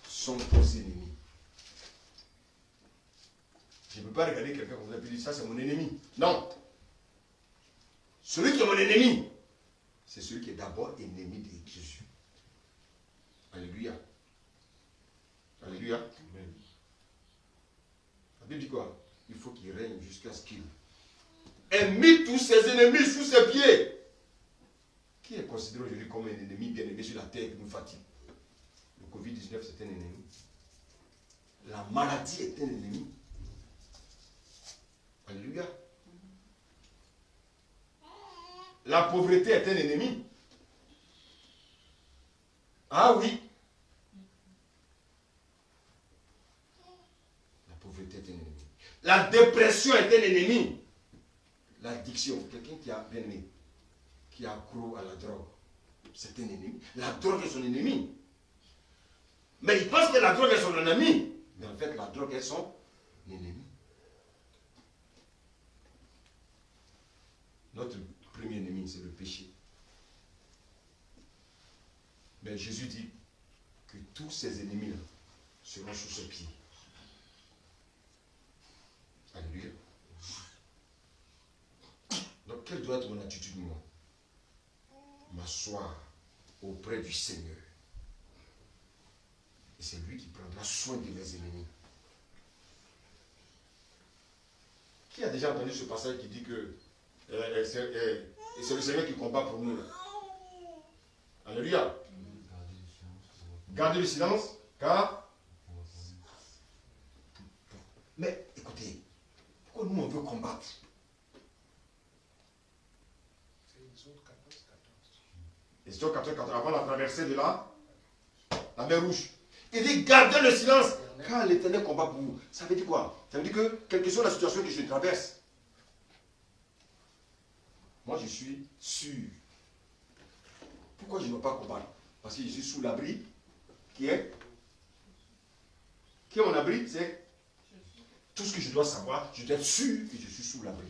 sont vos ennemis. Je ne peux pas regarder quelqu'un comme vous avez dit, ça c'est mon ennemi. Non. Celui qui est mon ennemi, c'est celui qui est d'abord ennemi de Jésus. Alléluia. Alléluia. Amen. La Bible dit quoi? Il faut qu'il règne jusqu'à ce qu'il ait mis tous ses ennemis sous ses pieds. Qui est considéré aujourd'hui comme un ennemi bien aimé sur la terre qui nous fatigue? Le Covid-19 c'est un ennemi. La maladie est un ennemi. Alléluia. La pauvreté est un ennemi. Ah oui. La pauvreté est un ennemi. La dépression est un ennemi. L'addiction, quelqu'un qui a bien aimé, qui a accro à la drogue, c'est un ennemi. La drogue est son ennemi. Mais il pense que la drogue est son ennemi. Mais en fait, la drogue est son ennemi. Notre premier ennemi, c'est le péché. Mais Jésus dit que tous ses ennemis-là seront sous ses pieds. Alléluia. Donc, quelle doit être mon attitude, moi? M'asseoir auprès du Seigneur. Et c'est lui qui prendra soin de mes ennemis. Qui a déjà entendu ce passage qui dit que c'est le Seigneur qui combat pour nous là? Alléluia. Gardez le silence, car... Mais écoutez, pourquoi nous on veut combattre? Exode 14, 14, avant la traversée de la mer Rouge. Il dit gardez le silence, car l'Éternel combat pour vous. Ça veut dire quoi? Ça veut dire que, quelle que soit la situation que je traverse, moi je suis sûr. Pourquoi je ne dois pas combattre? Parce que je suis sous l'abri. Qui est mon abri? C'est tout ce que je dois savoir. Je dois être sûr que je suis sous l'abri.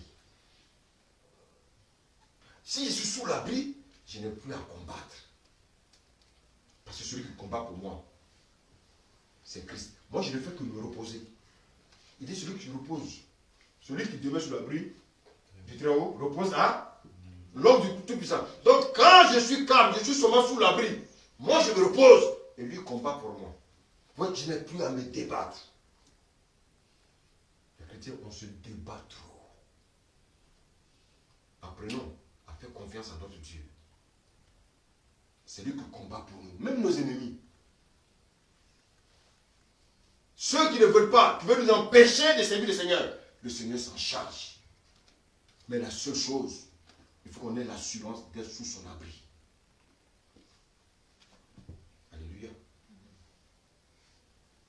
Si je suis sous l'abri, je n'ai plus à combattre. Parce que celui qui combat pour moi, c'est Christ. Moi, je ne fais que me reposer. Il dit celui qui repose, celui qui demeure sous l'abri du Très-Haut, repose à l'homme du Tout-Puissant. Donc, quand je suis calme, je suis seulement sous l'abri, moi, je me repose. Et lui combat pour moi. Moi, je n'ai plus à me débattre. Les chrétiens, on se débat trop. Apprenons à faire confiance à notre Dieu. C'est lui qui combat pour nous, même nos ennemis. Ceux qui ne veulent pas, qui veulent nous empêcher de servir le Seigneur s'en charge. Mais la seule chose, il faut qu'on ait l'assurance d'être sous son abri. Alléluia.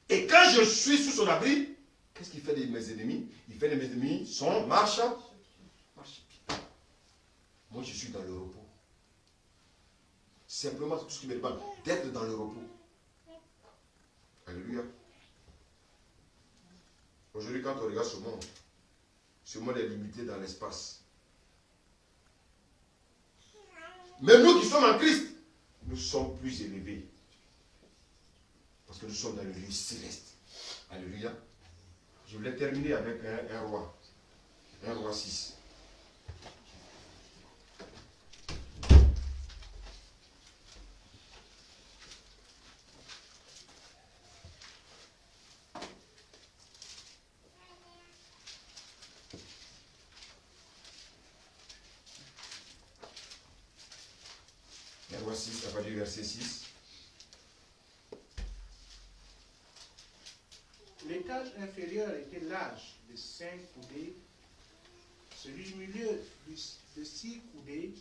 Et quand je suis sous son abri, qu'est-ce qu'il fait de mes ennemis? Il fait de mes ennemis son marche. Moi, je suis dans le repos. Simplement, tout ce qui me demande, d'être dans le repos. Alléluia. Aujourd'hui, quand on regarde ce monde est limité dans l'espace. Mais nous qui sommes en Christ, nous sommes plus élevés. Parce que nous sommes dans le lieu céleste. Alléluia. Je voulais terminer avec un roi. Un roi 6. Un roi 6, à partir du verset 6. l'étage inférieur était large de 5 coudées, celui du milieu de 6 coudées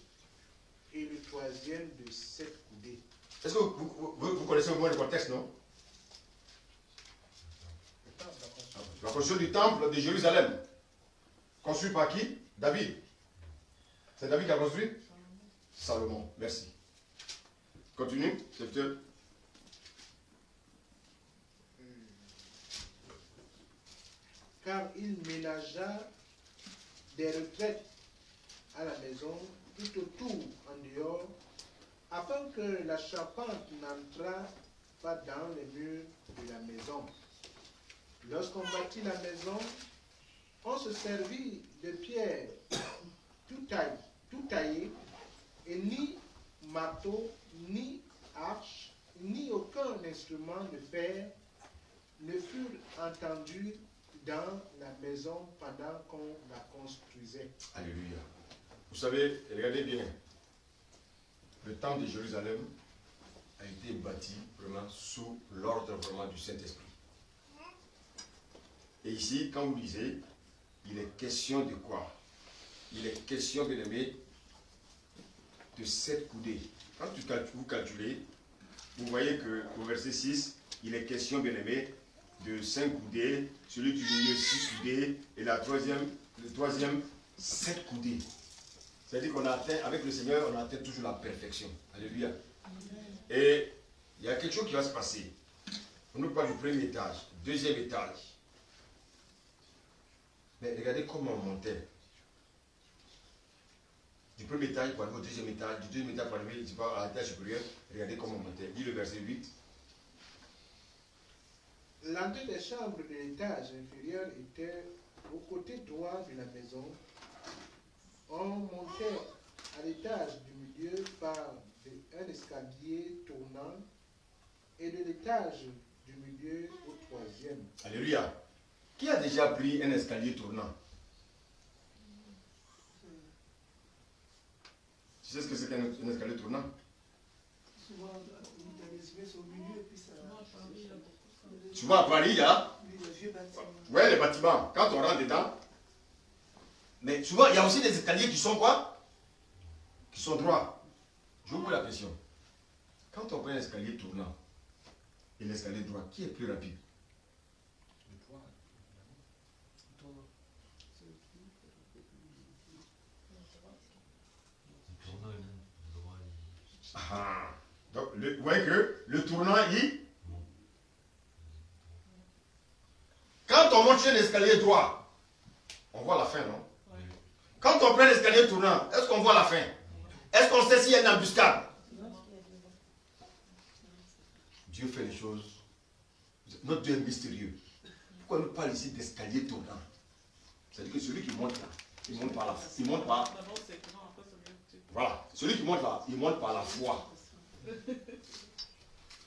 et le troisième de 7 coudées. Est-ce que vous connaissez au moins le contexte, non? La construction du temple de Jérusalem. Construit par qui? David. C'est David qui a construit? Salomon. Merci. Continue, serviteur. Car il ménagea des retraites à la maison, tout autour, en dehors, afin que la charpente n'entrât pas dans les murs de la maison. Lorsqu'on bâtit la maison, on se servit de pierres tout taillées, et ni marteau, ni hache, ni aucun instrument de fer ne furent entendus dans la maison pendant qu'on la construisait. Alléluia. Vous savez, regardez bien. Le temple de Jérusalem a été bâti vraiment sous l'ordre vraiment du Saint-Esprit. Et ici, quand vous lisez, il est question de quoi? Il est question, bien aimé, de 7 coudées. Quand vous calculez, vous voyez qu'au verset 6, il est question, bien aimé, de 5 coudées, celui du milieu 6 coudées, et le troisième 7 coudées. C'est-à-dire qu'on a atteint, avec le Seigneur, on a atteint toujours la perfection. Alléluia. Et il y a quelque chose qui va se passer. On nous parle du premier étage, deuxième étage. Mais regardez comment on montait. Du premier étage pour arriver au deuxième étage, du deuxième étage pour arriver à l'étage supérieur. Regardez comment on montait. Lis le verset 8. L'entrée des chambres de l'étage inférieur était au côté droit de la maison. On montait à l'étage du milieu par un escalier tournant et de l'étage du milieu au troisième. Alléluia. Qui a déjà pris un escalier tournant? Tu sais ce que c'est qu'un escalier tournant? Souvent, dans les espèces au milieu, puis ça. Souvent à Paris, il y a. Les vieux bâtiments. Oui, les bâtiments. Quand on rentre dedans. Mais souvent, il y a aussi des escaliers qui sont quoi? Qui sont droits. Je vous pose la question. Quand on prend un escalier tournant et l'escalier droit, qui est plus rapide? Ah. Donc, vous voyez que le tournant, quand on monte sur l'escalier droit, on voit la fin, non? Ouais. Quand on prend l'escalier tournant, est-ce qu'on voit la fin? Est-ce qu'on sait s'il y a une embuscade? Dieu fait les choses. Notre Dieu est mystérieux. Pourquoi on nous parle ici d'escalier tournant? C'est-à-dire que celui qui monte là, il monte par la foi. Il monte par. D'abord, c'est grand, après, ça vient petit. Voilà. Celui qui monte là, il monte par la foi.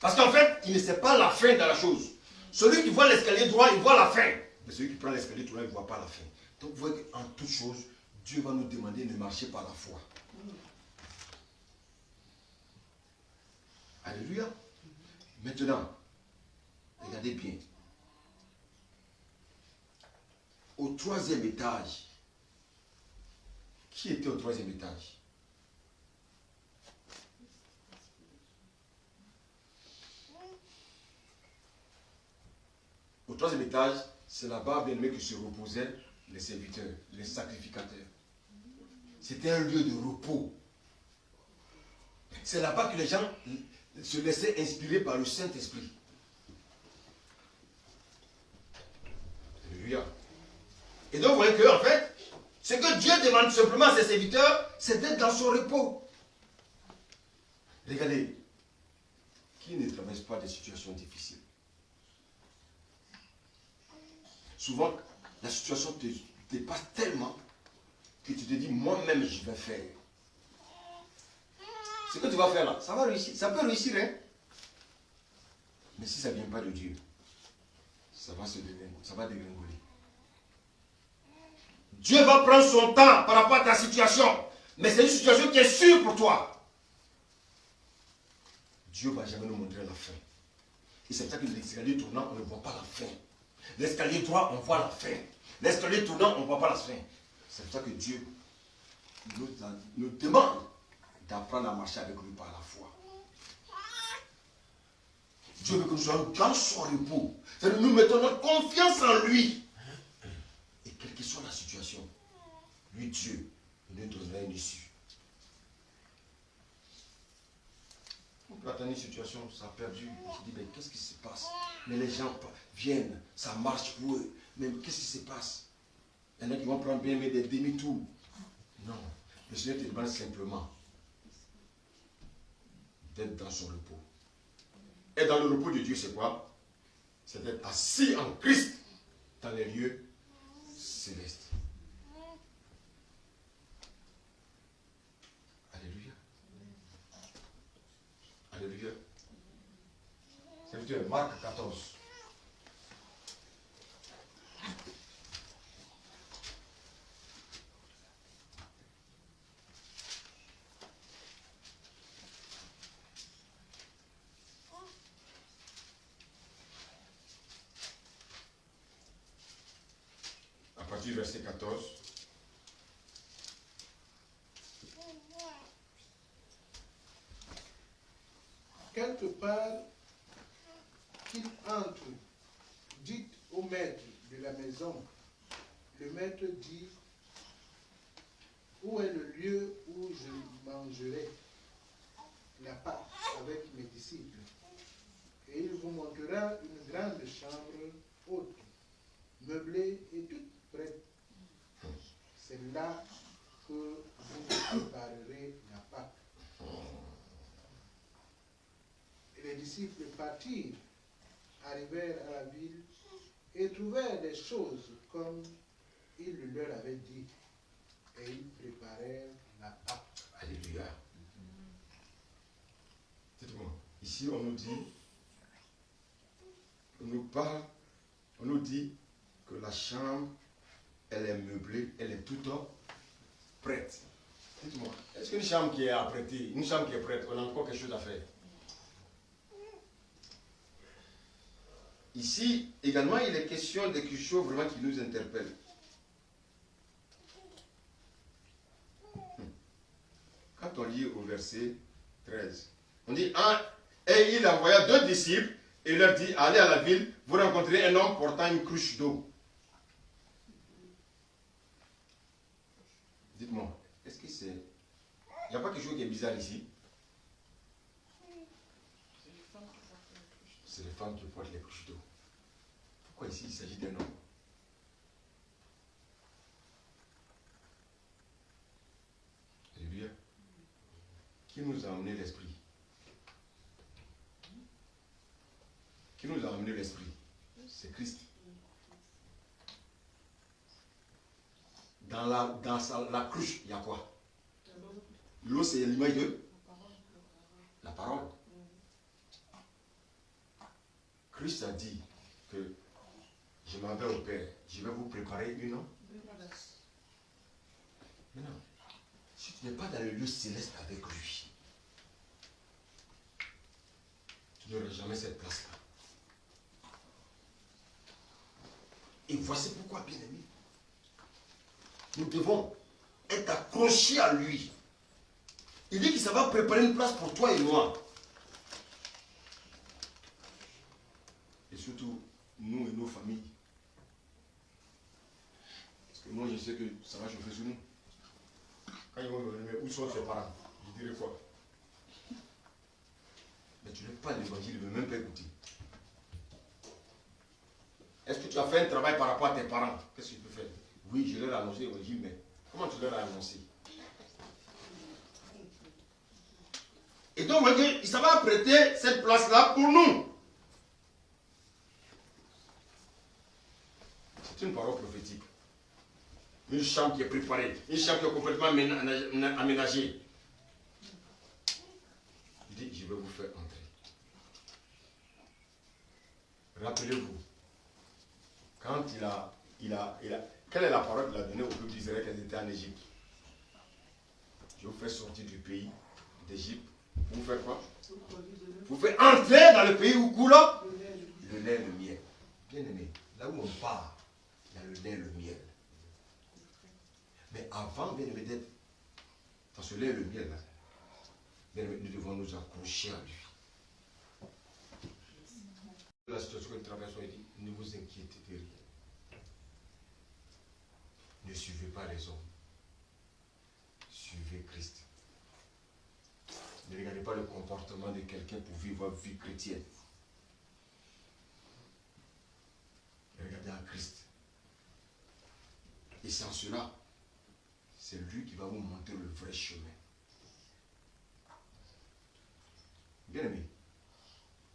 Parce qu'en fait, il ne sait pas la fin de la chose. Celui qui voit l'escalier droit, il voit la fin. Mais celui qui prend l'escalier tournant, il ne voit pas la fin. Donc vous voyez qu'en toute chose, Dieu va nous demander de marcher par la foi. Alléluia. Maintenant, regardez bien. Au troisième étage, qui était au troisième étage? Au troisième étage, c'est là-bas, bien aimé, que se reposaient les serviteurs, les sacrificateurs. C'était un lieu de repos. C'est là-bas que les gens se laissaient inspirer par le Saint-Esprit. Alléluia. Et donc, vous voyez que, en fait, ce que Dieu demande simplement à ses serviteurs, c'est d'être dans son repos. Regardez, qui ne traverse pas des situations difficiles? Souvent, la situation te dépasse tellement que tu te dis, moi-même, je vais faire. Ce que tu vas faire là, ça va réussir. Ça peut réussir, hein? Mais si ça ne vient pas de Dieu, ça va dégringoler. Dieu va prendre son temps par rapport à ta situation. Mais c'est une situation qui est sûre pour toi. Dieu ne va jamais nous montrer la fin. Et c'est pour ça que l'escalier tournant, on ne voit pas la fin. L'escalier droit, on voit la fin. L'escalier tournant, on ne voit pas la fin. C'est pour ça que Dieu nous demande d'apprendre à marcher avec lui par la foi. Dieu veut que nous soyons dans son repos. C'est-à-dire que nous mettons notre confiance en lui. Et quelle que soit la situation, lui, Dieu, nous donnera une issue. On peut atteindre une situation, ça a perdu. On se dit, mais qu'est-ce qui se passe? Mais les gens viennent, ça marche pour eux. Mais qu'est-ce qui se passe? Il y en a qui vont prendre bien mais des demi-tours. Non. Le Seigneur te demande simplement d'être dans son repos. Et dans le repos de Dieu, c'est quoi? C'est d'être assis en Christ dans les lieux célestes. Alléluia. Alléluia. C'est Marc 14. Verset 14. Quelque part qu'il entre, dites au maître de la maison. Le maître dit, où est le lieu où je mangerai la Pâque avec mes disciples? Et il vous montrera une grande chambre haute, meublée et toute prête. C'est là que vous préparerez la Pâque. Et les disciples partirent, arrivèrent à la ville et trouvèrent les choses comme il leur avait dit. Et ils préparèrent la Pâque. Alléluia. Dites-moi, ici on nous dit, on nous parle, on nous dit que la chambre, elle est meublée, elle est toute prête. Dites-moi, est-ce qu'une chambre qui est apprêtée, une chambre qui est prête, on a encore quelque chose à faire? Ici, également, il est question de quelque chose vraiment qui nous interpelle. Quand on lit au verset 13, on dit, et il envoya 2 disciples et leur dit, allez à la ville, vous rencontrerez un homme portant une cruche d'eau. Dites-moi, est-ce que c'est... Il n'y a pas quelque chose qui est bizarre ici? C'est les femmes qui portent les cruches d'eau. Pourquoi ici il s'agit d'un homme? Alléluia. Qui nous a amené l'esprit? Qui nous a amené l'esprit? C'est Christ. Dans la cruche, il y a quoi? L'eau, c'est l'image de la parole. Christ a dit que je m'en vais au Père, je vais vous préparer une eau. Maintenant, si tu n'es pas dans le lieu céleste avec lui, tu n'auras jamais cette place-là. Et voici pourquoi, bien aimé, nous devons être accrochés à lui. Il dit que ça va préparer une place pour toi et moi. Et surtout, nous et nos familles. Parce que moi, je sais que ça va chauffer sur nous. Quand ils vont me demander où sont tes parents, je dirai quoi? Mais tu n'es pas l'évangile, il ne veut même pas écouter. Est-ce que tu as fait un travail par rapport à tes parents? Qu'est-ce que tu peux faire? Oui, je leur ai annoncé l'évangile, mais comment tu leur as annoncé? Et donc, ça va prêter cette place-là pour nous. C'est une parole prophétique. Une chambre qui est préparée, une chambre qui est complètement aménagée. Il dit, je vais vous faire entrer. Rappelez-vous, quand quelle est la parole qu'il a donnée au peuple d'Israël quand ils étaient en Égypte? Je vous fais sortir du pays d'Égypte. Vous faites quoi? Vous faites entrer dans le pays où coule le lait et le miel. Bien aimé, là où on part, il y a le lait et le miel. Mais avant, bien aimé, d'être dans ce lait et le miel, là, bien aimé, nous devons nous accrocher à lui. La situation que nous traversons, il dit, ne vous inquiétez de rien. Ne suivez pas les hommes. Suivez Christ. Ne regardez pas le comportement de quelqu'un pour vivre votre vie chrétienne. Regardez à Christ. Et sans cela, c'est lui qui va vous montrer le vrai chemin. Bien aimé,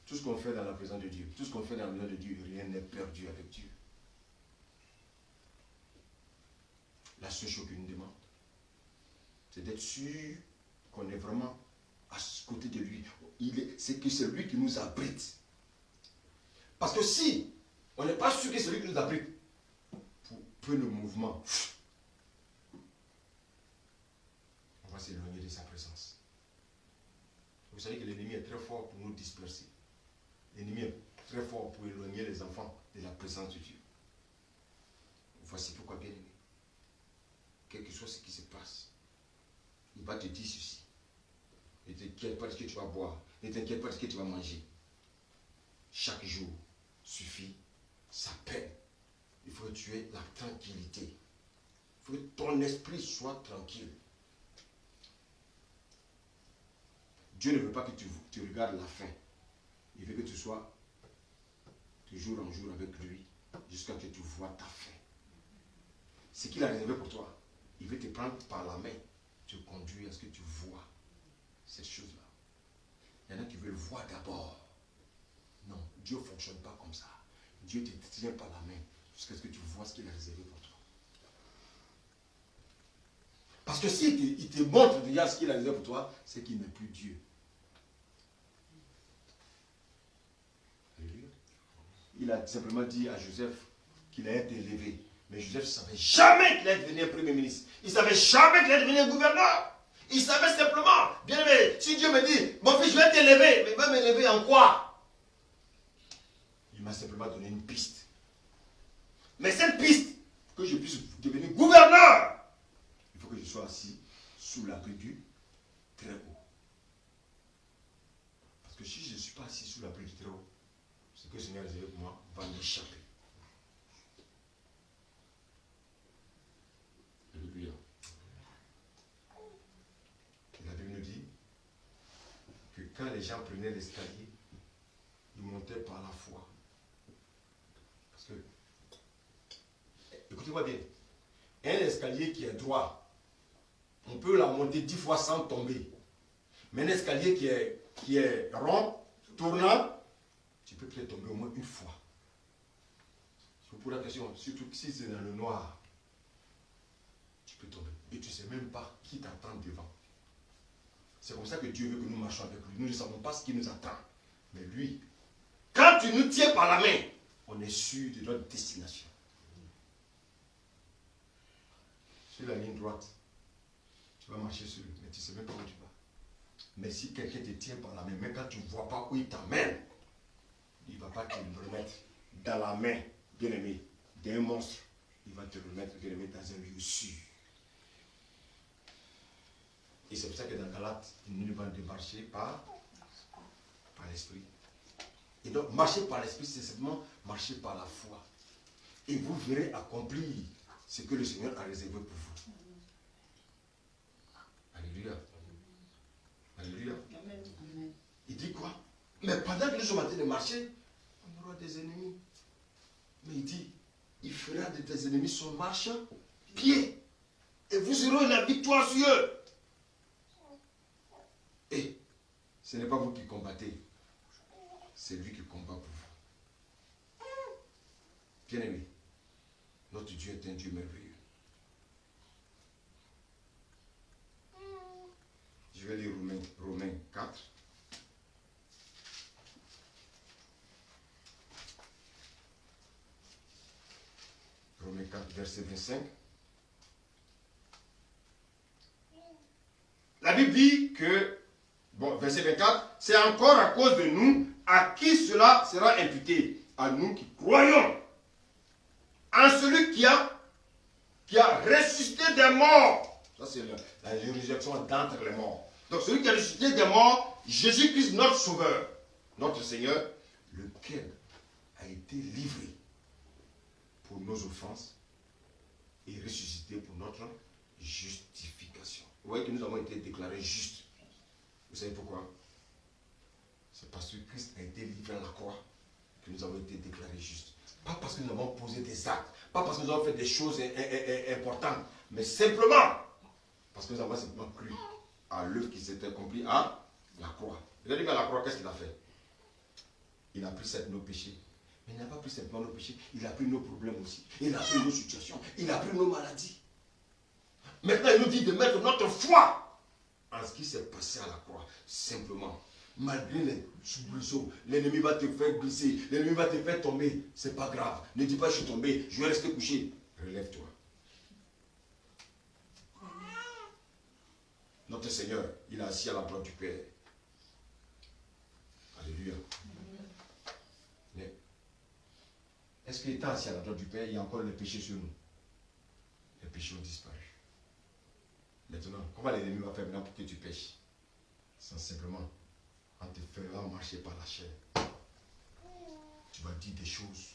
tout ce qu'on fait dans la présence de Dieu, tout ce qu'on fait dans la maison de Dieu, rien n'est perdu avec Dieu. La seule chose qu'il nous demande, c'est d'être sûr qu'on est vraiment à côté de lui. C'est que c'est lui qui nous abrite. Parce que si on n'est pas sûr que c'est lui qui nous abrite, pour peu de mouvements, on va s'éloigner de sa présence. Vous savez que l'ennemi est très fort pour nous disperser. L'ennemi est très fort pour éloigner les enfants de la présence de Dieu. Voici pourquoi, bien aimé, quel que soit ce qui se passe, il va te dire ceci. Ne t'inquiète pas de ce que tu vas boire. Ne t'inquiète pas de ce que tu vas manger. Chaque jour suffit sa peine. Il faut que tu aies la tranquillité. Il faut que ton esprit soit tranquille. Dieu ne veut pas que tu regardes la fin. Il veut que tu sois de jour en jour avec lui jusqu'à ce que tu vois ta fin. Ce qu'il a réservé pour toi, il veut te prendre par la main, te conduire à ce que tu vois cette chose-là. Il y en a qui veulent voir d'abord. Non, Dieu ne fonctionne pas comme ça. Dieu te tient par la main jusqu'à ce que tu vois ce qu'il a réservé pour toi. Parce que s'il te montre déjà ce qu'il a réservé pour toi, c'est qu'il n'est plus Dieu. Alléluia. Il a simplement dit à Joseph qu'il allait être élevé. Mais Joseph ne savait jamais qu'il allait devenir premier ministre. Il ne savait jamais qu'il allait devenir gouverneur. Il savait simplement, bien aimé, si Dieu me dit, mon fils, je vais t'élever, mais il va m'élever en quoi? Il m'a simplement donné une piste. Mais cette piste, pour que je puisse devenir gouverneur, il faut que je sois assis sous l'abri du très haut. Parce que si je ne suis pas assis sous l'abri du très haut, ce que le Seigneur a réservé pour moi va m'échapper. Alléluia. La Bible nous dit que quand les gens prenaient l'escalier, ils montaient par la foi. Parce que, écoutez-moi bien, un escalier qui est droit, on peut la monter 10 fois sans tomber. Mais un escalier qui est rond, tournant, tu peux peut-être tomber au moins une fois. Je vous pose la question, surtout si c'est dans le noir, tu peux tomber. Et tu ne sais même pas qui t'attend devant. C'est comme ça que Dieu veut que nous marchions avec lui. Nous ne savons pas ce qui nous attend. Mais lui, quand tu nous tiens par la main, on est sûr de notre destination. Sur la ligne droite, tu vas marcher sur lui, mais tu ne sais même pas où tu vas. Mais si quelqu'un te tient par la main, même quand tu ne vois pas où il t'emmène, il ne va pas te le remettre dans la main, bien aimé, d'un monstre. Il va te remettre, bien aimé, dans un lieu sûr. Et c'est pour ça que dans Galates, il nous demande de marcher par l'esprit. Et donc, marcher par l'esprit, c'est simplement marcher par la foi. Et vous verrez accomplir ce que le Seigneur a réservé pour vous. Alléluia. Alléluia. Amen. Il dit quoi? Mais pendant que nous sommes en train de marcher, on aura des ennemis. Mais il dit, il fera de tes ennemis son marche-pied. Et vous aurez la victoire sur eux. Et ce n'est pas vous qui combattez, c'est lui qui combat pour vous. Bien aimé, notre Dieu est un Dieu merveilleux. Je vais lire Romains 4. Romains 4, verset 25. La Bible dit que, bon, verset 24, c'est encore à cause de nous à qui cela sera imputé. à nous qui croyons en celui qui a ressuscité des morts. Ça, c'est la résurrection d'entre les morts. Donc, celui qui a ressuscité des morts, Jésus-Christ, notre Sauveur, notre Seigneur, lequel a été livré pour nos offenses et ressuscité pour notre justification. Vous voyez que nous avons été déclarés justes. Vous savez pourquoi? C'est parce que Christ a été livré à la croix que nous avons été déclarés justes. Pas parce que nous avons posé des actes, pas parce que nous avons fait des choses importantes, mais simplement parce que nous avons simplement cru à l'œuvre qui s'est accomplie à la croix. Regardez bien la croix, qu'est-ce qu'il a fait? Il a pris nos péchés. Mais il n'a pas pris simplement nos péchés, il a pris nos problèmes aussi. Il a pris nos situations, il a pris nos maladies. Maintenant, il nous dit de mettre notre foi en ce qui s'est passé à la croix. Simplement, malgré les soubresauts, l'ennemi va te faire glisser, l'ennemi va te faire tomber. C'est pas grave. Ne dis pas je suis tombé, je vais rester couché. Relève-toi. Notre Seigneur, il est assis à la droite du Père. Alléluia. Mais est-ce qu'il est assis à la droite du Père, il y a encore les péchés sur nous? Les péchés ont disparu. Maintenant, comment l'ennemi va faire maintenant pour que tu pêches? C'est simplement en te faisant marcher par la chair. Tu vas dire des choses,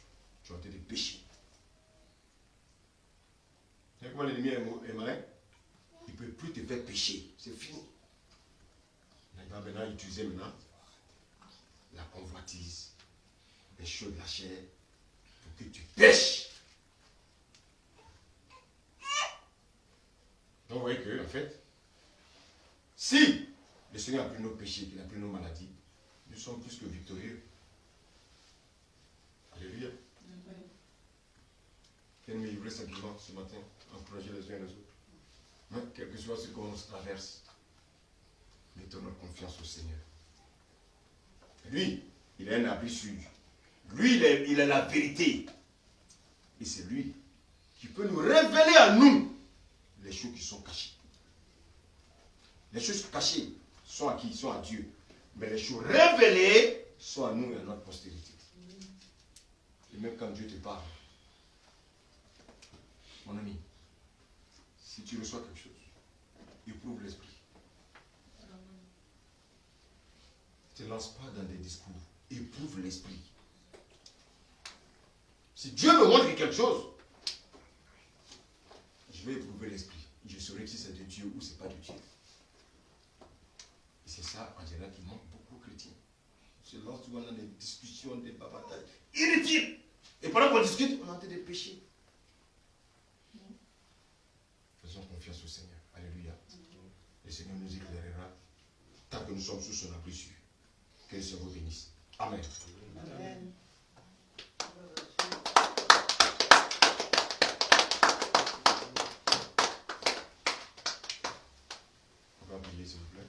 tu vas te dire pécher. Tu sais comment l'ennemi est malin? Il ne peut plus te faire pécher. C'est fini. Il va maintenant utiliser la convoitise, les choses de la chair, pour que tu pêches. Donc vous voyez que, en fait, si le Seigneur a pris nos péchés, qu'il a pris nos maladies, nous sommes plus que victorieux. Alléluia. Quel me livrer simplement ce matin, encourager les uns les autres. Mais quel que soit ce qu'on traverse, mettons notre confiance au Seigneur. Lui, il a un abri sûr. Lui, il a la vérité. Et c'est lui qui peut nous révéler à nous les choses qui sont cachées. Les choses cachées sont à qui? Sont à Dieu. Mais les choses révélées sont à nous et à notre postérité. Et même quand Dieu te parle, mon ami, si tu reçois quelque chose, éprouve l'esprit. Ne te lance pas dans des discours. Éprouve l'esprit. Si Dieu me montre quelque chose, je vais éprouver l'esprit. Je saurai si c'est de Dieu ou c'est pas de Dieu. Et c'est ça, en général, qui manque beaucoup aux chrétiens. C'est lorsqu'on a des discussions, des bavardages inutiles. Et pendant qu'on discute, on entend des péchés. Faisons confiance au Seigneur. Alléluia. Le Seigneur nous éclairera tant que nous sommes sous son abri sûr. Que le Seigneur vous bénisse. Amen. Amen. On va prier, s'il vous plaît.